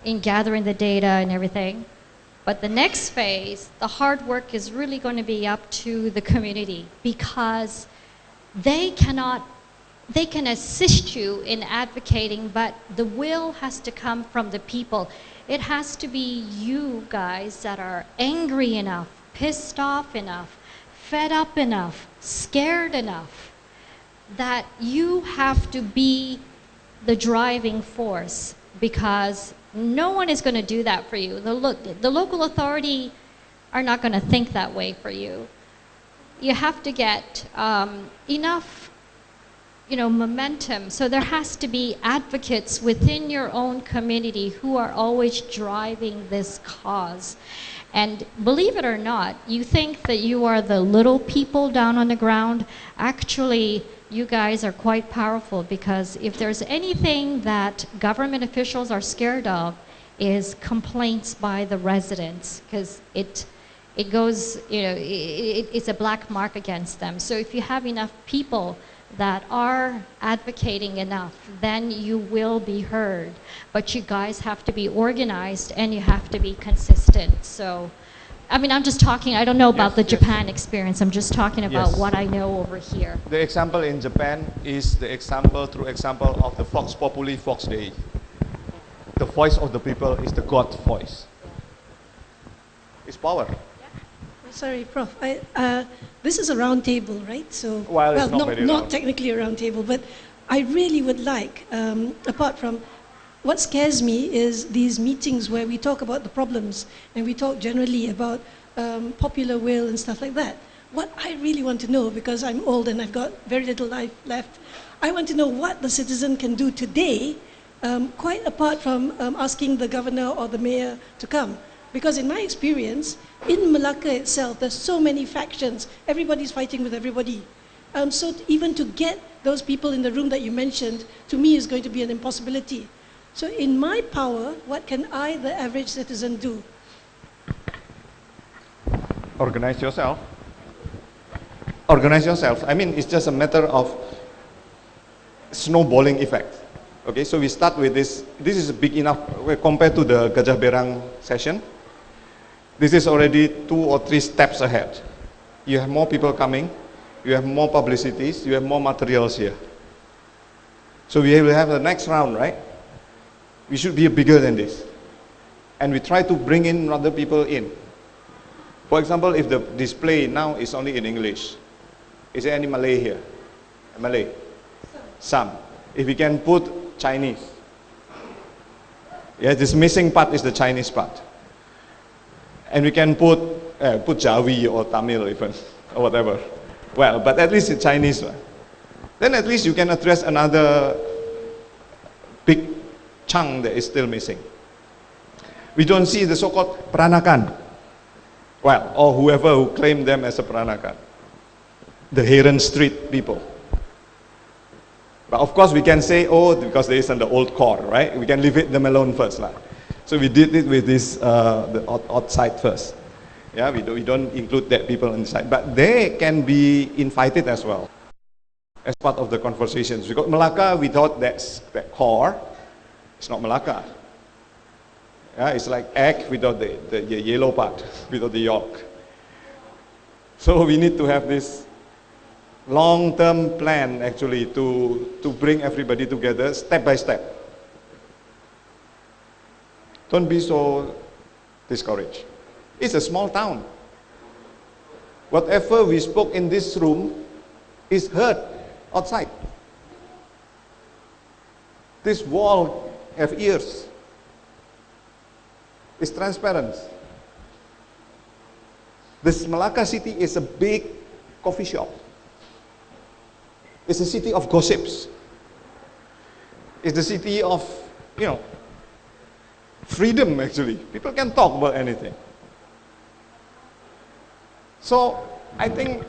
in gathering the data and everything. But the next phase, the hard work is really going to be up to the community because they can assist you in advocating, but the will has to come from the people. It has to be you guys that are angry enough, pissed off enough, fed up enough, scared enough, that you have to be the driving force because no one is going to do that for you. The local authority are not going to think that way for you. You have to get enough, momentum. So there has to be advocates within your own community who are always driving this cause. And believe it or not, you think that you are the little people down on the ground. Actually, you guys are quite powerful because if there's anything that government officials are scared of is complaints by the residents because it goes, it's a black mark against them. So if you have enough people that are advocating enough, then you will be heard. But you guys have to be organized and you have to be consistent. So, I'm just talking, I don't know about the Japan experience, I'm just talking about what I know over here. The example in Japan is the example of the Vox Populi, Vox Dei. The voice of the people is the God voice. It's power. Sorry, Prof. This is a round table, right? So, well it's not very not round. technically a round table, but I really would like, apart from what scares me is these meetings where we talk about the problems and we talk generally about popular will and stuff like that. What I really want to know, because I'm old and I've got very little life left, I want to know what the citizen can do today, quite apart from asking the governor or the mayor to come. Because in my experience, in Melaka itself, there's so many factions. Everybody's fighting with everybody. So even to get those people in the room that you mentioned, to me is going to be an impossibility. So in my power, what can I, the average citizen, do? Organize yourself. Organize yourself. It's just a matter of snowballing effect. Okay, so we start with this. This is big enough compared to the Gajah Berang session. This is already 2 or 3 steps ahead. You have more people coming, you have more publicities, you have more materials here. So we will have the next round, right? We should be bigger than this. And we try to bring in other people in. For example, if the display now is only in English, is there any Malay here? Malay? Some. If we can put Chinese. Yeah, this missing part is the Chinese part. And we can put Jawi or Tamil even, or whatever. Well, but at least it's Chinese one. Then at least you can address another big chunk that is still missing. We don't see the so-called Peranakan. Well, or whoever who claimed them as a Peranakan. The Heron Street people. But of course we can say, oh, because they isn't the old core, right? We can leave them alone first. So we did it with this, the outside first. Yeah, we don't include that people inside. But they can be invited as well, as part of the conversations. Because Melaka, we thought that's that core. It's not Melaka. Yeah, it's like egg without the yellow part, without the yolk. So we need to have this long-term plan actually to bring everybody together step by step. Don't be so discouraged. It's a small town. Whatever we spoke in this room is heard outside. This wall have ears. It's transparent. This Melaka city is a big coffee shop. It's a city of gossips. It's the city of, freedom actually. People can talk about anything. So I think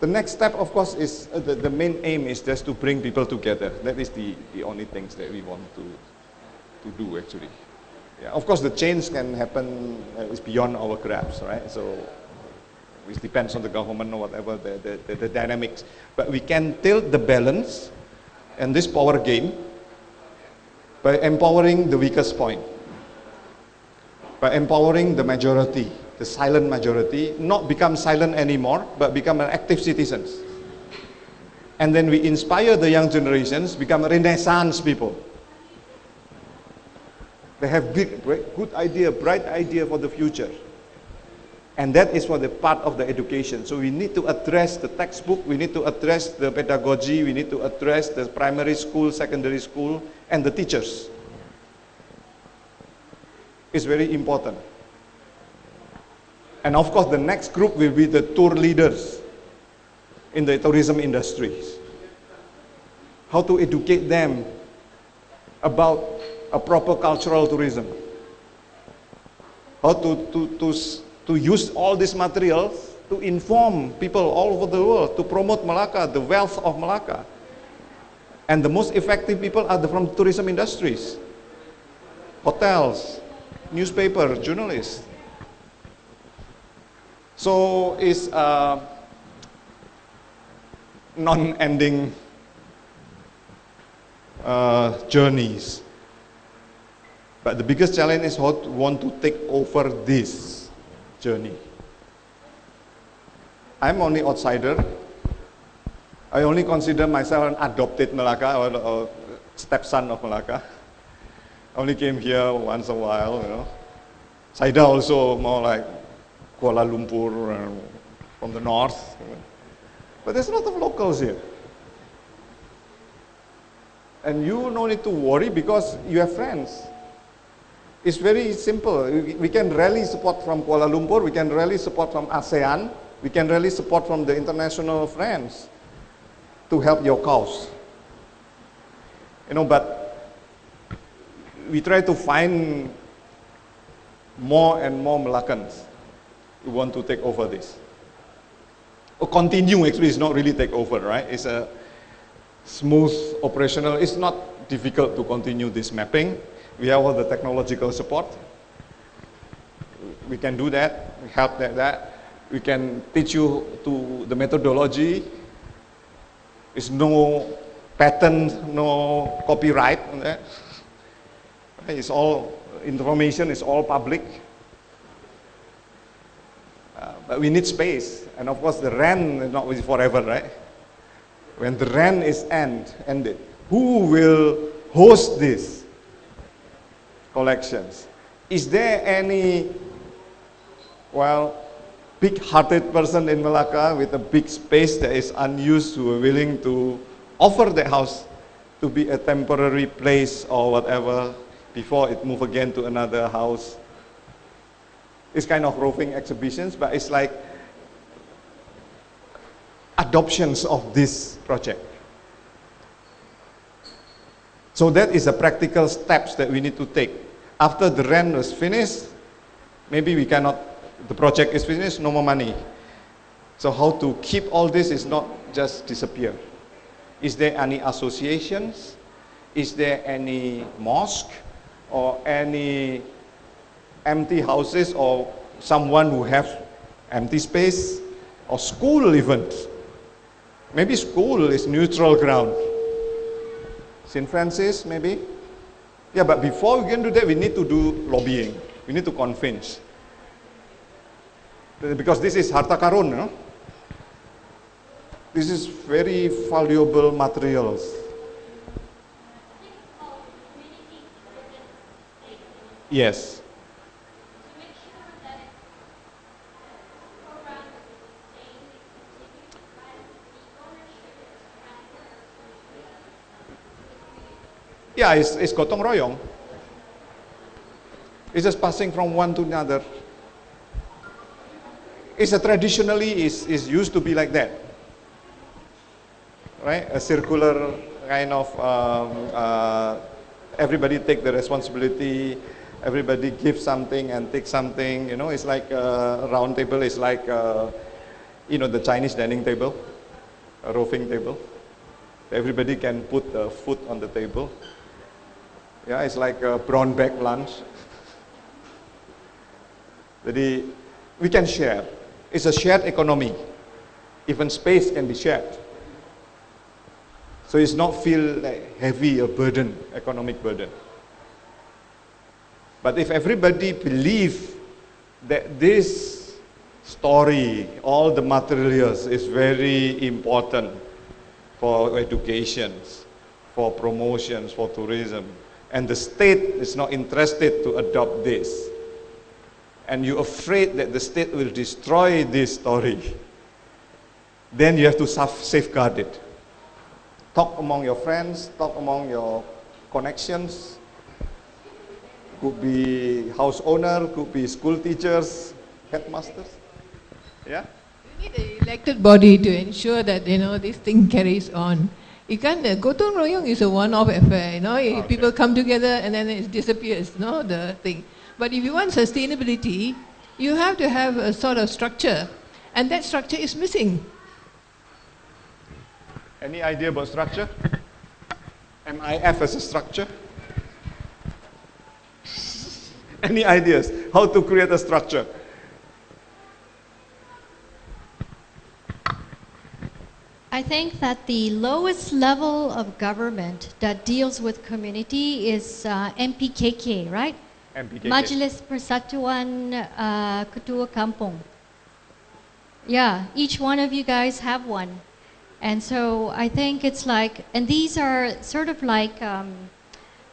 the next step, of course, is the main aim is just to bring people together. That is the only things that we want to do actually. Yeah, of course, the change can happen is beyond our grasp, right? So it depends on the government or whatever the dynamics. But we can tilt the balance and this power game by empowering the weakest point, by empowering the majority, the silent majority, not become silent anymore, but become an active citizens. And then we inspire the young generations, become renaissance people. They have good idea, bright idea for the future. And that is for the part of the education. So we need to address the textbook, we need to address the pedagogy, we need to address the primary school, secondary school, and the teachers. It's very important. And of course, the next group will be the tour leaders in the tourism industries. How to educate them about a proper cultural tourism. How to use all these materials to inform people all over the world, to promote Melaka, the wealth of Melaka. And the most effective people are from tourism industries. Hotels, newspaper, journalists. So it's non-ending journeys. But the biggest challenge is how to want to take over this journey. I'm only outsider. I only consider myself an adopted Melaka or stepson of Melaka. I only came here once a while, Saida also more like Kuala Lumpur from the north. But there's a lot of locals here. And you no need to worry because you have friends. It's very simple. We can rally support from Kuala Lumpur, we can rally support from ASEAN, we can rally support from the international friends to help your cause. But we try to find more and more Melakans who want to take over this. Or continue, actually, it's not really take over, right? It's a smooth operational. It's not difficult to continue this mapping. We have all the technological support. We can do that. We help that. We can teach you to the methodology. There's no patent, no copyright on that. It's all information, is all public. But we need space, and of course the rent is not forever, right? When the rent is ended, who will host these collections? Is there any, big-hearted person in Melaka with a big space that is unused who are willing to offer the house to be a temporary place or whatever before it move again to another house? It's kind of roving exhibitions, but it's like adoptions of this project. So that is the practical steps that we need to take. After the rent is finished, maybe the project is finished, no more money. So how to keep all this is not just disappear. Is there any associations? Is there any mosque or any empty houses or someone who have empty space or school even? Maybe school is neutral ground. St. Francis maybe? Yeah, but before we can do that, we need to do lobbying. We need to convince. Because this is harta karun, you know? This is very valuable materials. Yes. Yeah, it's gotong royong. It's just passing from one to another. It's traditionally is used to be like that, right? A circular kind of everybody take the responsibility, everybody give something and take something. You know, it's like a round table. It's like the Chinese dining table, a roving table. Everybody can put a food on the table. Yeah, it's like a brown bag lunch. Jadi we can share. It's a shared economy. Even space can be shared. So it's not feel like heavy, a burden, economic burden. But if everybody believe that this story, all the materials is very important for education, for promotions, for tourism, and the state is not interested to adopt this, and you're afraid that the state will destroy this story, then you have to safeguard it. Talk among your friends, talk among your connections. Could be house owner, could be school teachers, headmasters. Yeah? You need an elected body to ensure that, this thing carries on. You can't, gotong royong is a one-off affair, Okay. People come together and then it disappears, the thing. But if you want sustainability, you have to have a sort of structure, and that structure is missing. Any idea about structure? MIF as a structure? Any ideas how to create a structure? I think that the lowest level of government that deals with community is MPKK, right? MPKK. Majelis Persatuan Ketua Kampung. Yeah, each one of you guys have one. And so I think it's like, and these are sort of like,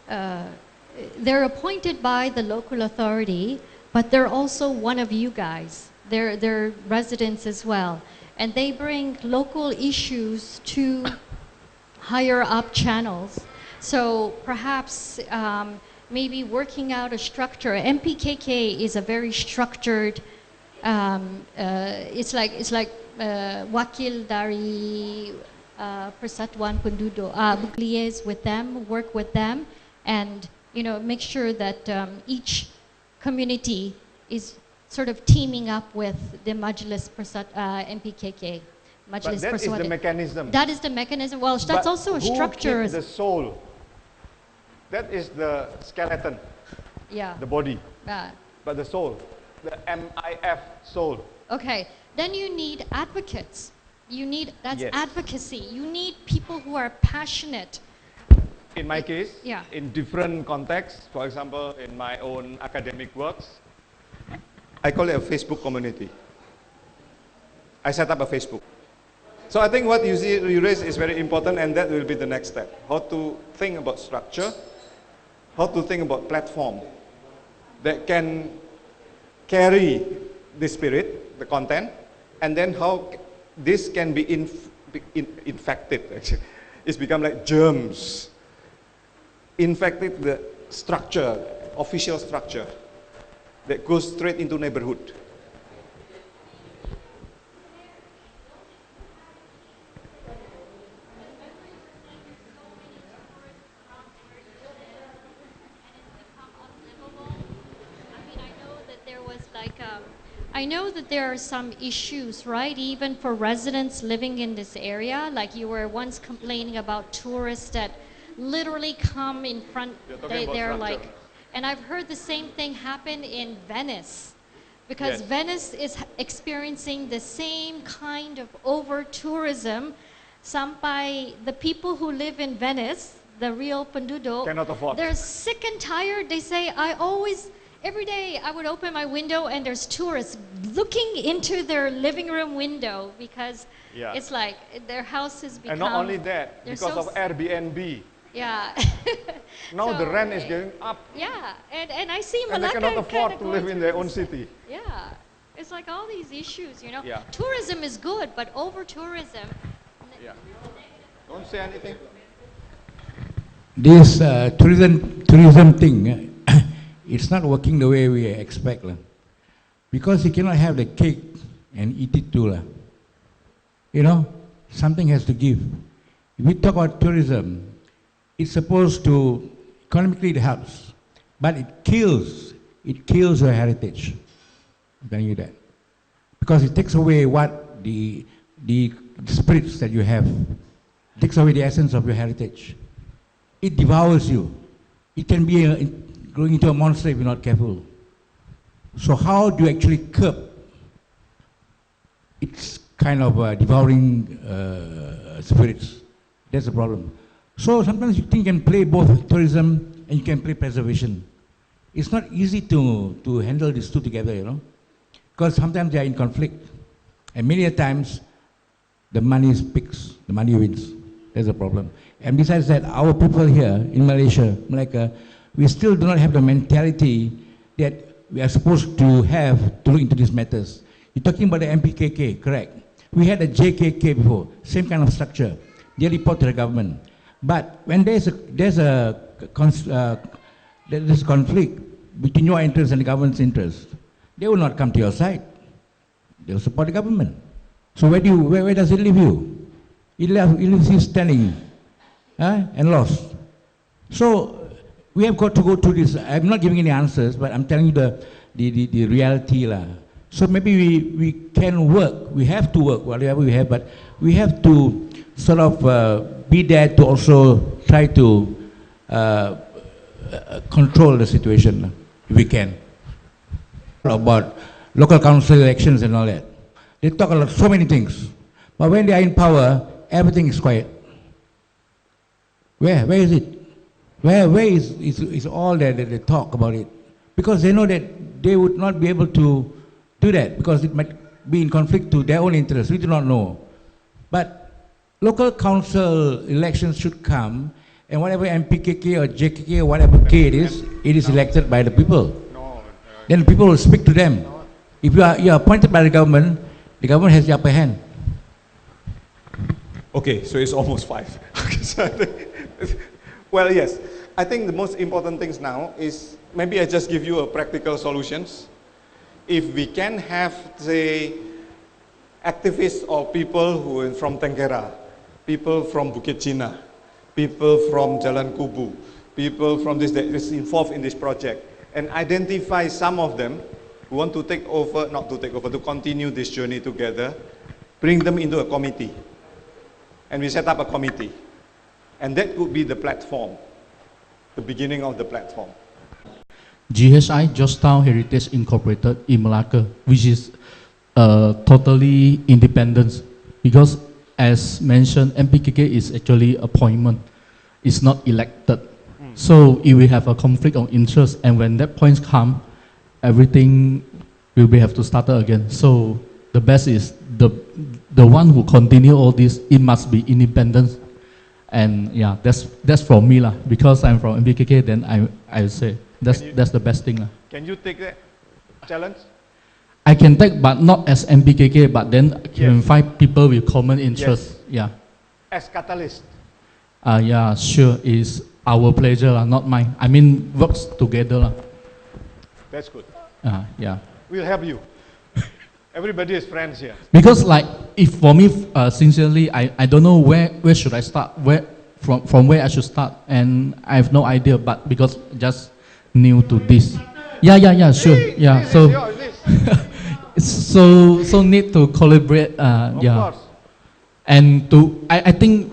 they're appointed by the local authority, but they're also one of you guys. They're residents as well. And they bring local issues to higher up channels. So perhaps maybe working out a structure. MPKK is a very structured, it's like wakil dari Persatuan Penduduk, liaise with them, work with them, and make sure that each community is sort of teaming up with the Majelis MPKK. But that is the mechanism. That is the mechanism. Well, that's also a structure. Who keeps the soul? That is the skeleton. Yeah. The body. But the soul, the MIF soul. Okay. Then you need advocates. That's Yes. advocacy. You need people who are passionate. In my case, Yeah. in different contexts, for example, in my own academic works, I call it a Facebook community. I set up a Facebook. So I think what you raise is very important, and that will be the next step. How to think about structure, how to think about platform that can carry the spirit, the content, and then how this can be infected, actually. It's become like germs, infected the structure, official structure, that goes straight into neighborhood. I know that there are some issues, right? Even for residents living in this area, like you were once complaining about tourists that literally come in front. They're like, and I've heard the same thing happen in Venice, because Yes. Venice is experiencing the same kind of over tourism. Sampai the people who live in Venice, the real penduduk, Cannot afford. they're sick and tired. They say, every day I would open my window and there's tourists looking into their living room window, because Yeah. it's like their house has become... And not only that, they're because so of Airbnb, Yeah. now So, the rent is going up, Yeah, and I see and they Melaka cannot afford kinda to going live in through their own this. city. Yeah, it's like all these issues, you know. Yeah. Tourism is good, but over tourism... Yeah. Don't say anything. This tourism thing, it's not working the way we expect. Because you cannot have the cake and eat it too. You know, something has to give. If we talk about tourism, it's supposed to, economically it helps, but it kills your heritage. I'm telling you that. Because it takes away what the spirits that you have, it takes away the essence of your heritage. It devours you. It can be growing into a monster if you're not careful. So how do you actually curb its kind of devouring spirits? That's the problem. So sometimes you think you can play both tourism and you can play preservation. It's not easy to handle these two together, you know, because sometimes they are in conflict. And many a times, the money speaks, the money wins. That's the problem. And besides that, our people here in Malaysia, Melaka, we still do not have the mentality that we are supposed to have to look into these matters. You're talking about the MPKK, correct? We had a JKK before, same kind of structure. They report to the government. But when there's a conflict between your interests and the government's interests, they will not come to your side. They will support the government. So where does it leave you? It leaves you standing and lost. So we have got to go through this. I'm not giving any answers, but I'm telling you the reality. So maybe we can work. We have to work, whatever we have, but we have to sort of be there to also try to control the situation, if we can. About local council elections and all that. They talk about so many things. But when they are in power, everything is quiet. Where is it? Where is all that they talk about it? Because they know that they would not be able to do that because it might be in conflict to their own interests. We do not know. But local council elections should come, and whatever MPKK or JKK or whatever K it is elected by the people. Then the people will speak to them. If you are appointed by the government has the upper hand. Okay, so it's almost 5. Well, yes. I think the most important things now is, maybe I just give you a practical solutions. If we can have, say, activists or people who are from Tenggara, people from Bukit Cina, people from Jalan Kubu, people from this that is involved in this project, and identify some of them who want to to continue this journey together, bring them into a committee. And we set up a committee. And that could be the platform, the beginning of the platform. GHI, Georgetown Heritage Incorporated in Melaka, which is totally independent because as mentioned, MPKK is actually appointment, it's not elected. So if we have a conflict of interest, and when that point come, everything will be have to start again. So the best is the one who continue all this, it must be independent. And yeah, that's from me lah. Because I'm from MPKK, then I say that's the best thing lah. Can you take that challenge? I can take, but not as MPKK, but then can find people with common interest. Yeah. As catalyst. Yeah, sure. It's our pleasure lah, not mine. I mean, works together lah. That's good. Yeah. We'll help you. Everybody is friends here. Because like, if for me, sincerely, I don't know where should I start, from where I should start, and I have no idea. But because just new to this. Yeah, sure. Yeah, so so need to collaborate. Yeah. Course. And I think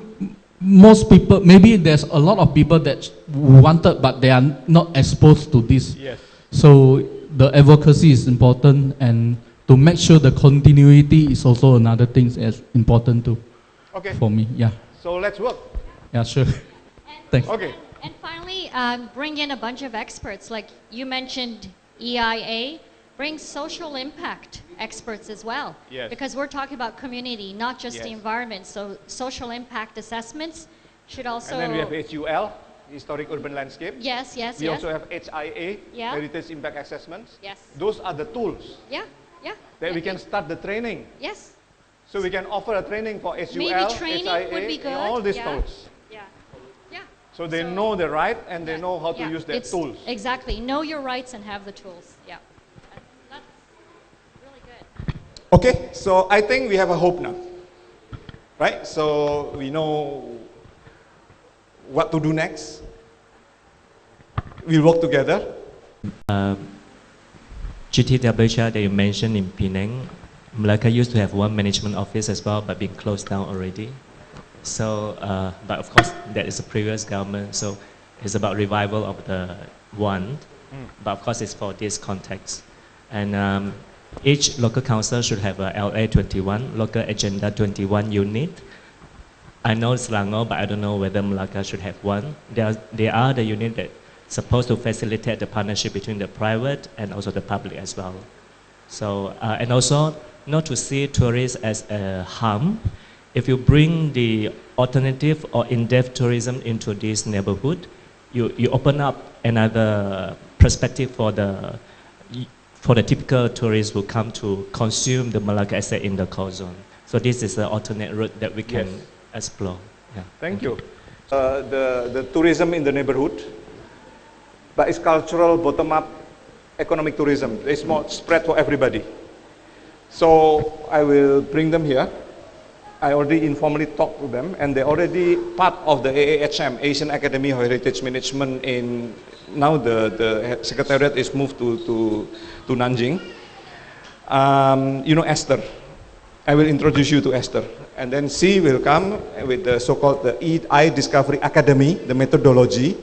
most people, maybe there's a lot of people that wanted, but they are not exposed to this. Yes. So the advocacy is important, and to make sure the continuity is also another thing as important too. Okay. For me, yeah. So let's work. Yeah, sure. Thanks. Okay. And finally, bring in a bunch of experts, like you mentioned EIA, bring social impact experts as well. Yes. Because we're talking about community, not just the Yes. environment. So social impact assessments should also... And then we have HUL, Historic Urban Landscape. Yes. We also have HIA, Yeah. Heritage Impact Assessments. Yes. Those are the tools Yeah. that we can start the training. Yes. So we can offer a training for HUL, Maybe training HIA, would be good. and all these Yeah. tools. Yeah. So they know the right and they know how to use their It's- tools. Exactly. Know your rights and have the tools. Yeah. That's really good. Okay, so I think we have a hope now. Right? So we know what to do next. We'll work together. GTW that you mentioned in Penang, Melaka used to have one management office as well, but being closed down already. So, but of course, that is a previous government, so it's about revival of the one, but of course it's for this context. And each local council should have a LA 21, Local Agenda 21 unit. I know Selangor, but I don't know whether Melaka should have one. They are the unit that supposed to facilitate the partnership between the private and also the public as well. So, and also not to see tourists as a harm. If you bring the alternative or in-depth tourism into this neighborhood, you open up another perspective for the typical tourists who come to consume the Melaka asset in the core zone. So this is the alternate route that we can explore. Yeah. Thank you. The tourism in the neighborhood, but it's cultural, bottom-up economic tourism. It's more spread for everybody. So I will bring them here. I already informally talked to them, and they're already part of the AAHM, Asian Academy of Heritage Management. Now the secretariat is moved to Nanjing. You know Esther. I will introduce you to Esther, and then she will come with the so-called the I-Discovery Academy, the methodology,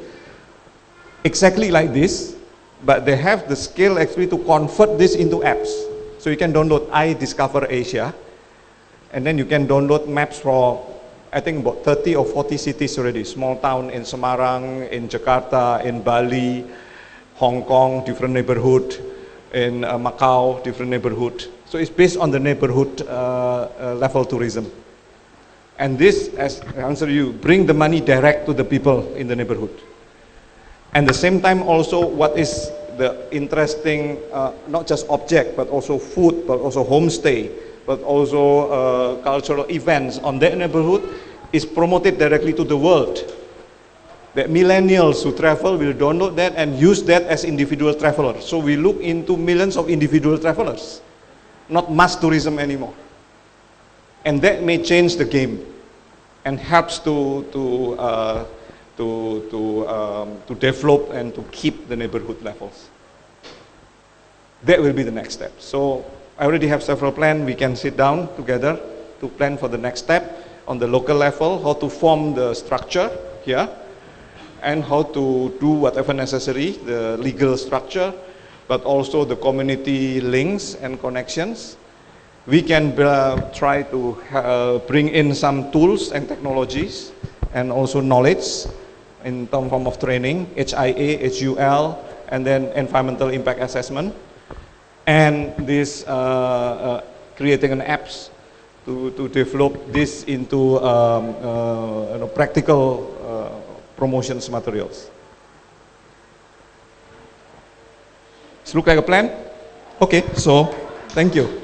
exactly like this, but they have the skill actually to convert this into apps. So you can download I-Discover Asia, and then you can download maps for, I think, about 30 or 40 cities already. Small town in Semarang, in Jakarta, in Bali, Hong Kong, different neighborhood, in Macau, different neighborhood. So it's based on the neighborhood level tourism. And this, as I answer you, bring the money direct to the people in the neighborhood. And at the same time also, what is the interesting, not just object, but also food, but also homestay, but also cultural events on that neighborhood is promoted directly to the world. The millennials who travel will download that and use that as individual travelers. So we look into millions of individual travelers, not mass tourism anymore. And that may change the game and helps to develop and to keep the neighborhood levels. That will be the next step. So I already have several plans. We can sit down together to plan for the next step on the local level, how to form the structure here, and how to do whatever necessary, the legal structure, but also the community links and connections. we can try to bring in some tools and technologies and also knowledge in terms of training, HIA, HUL, and then environmental impact assessment, and this creating an apps to develop this into practical promotions materials. Does it look like a plan? Okay, so thank you.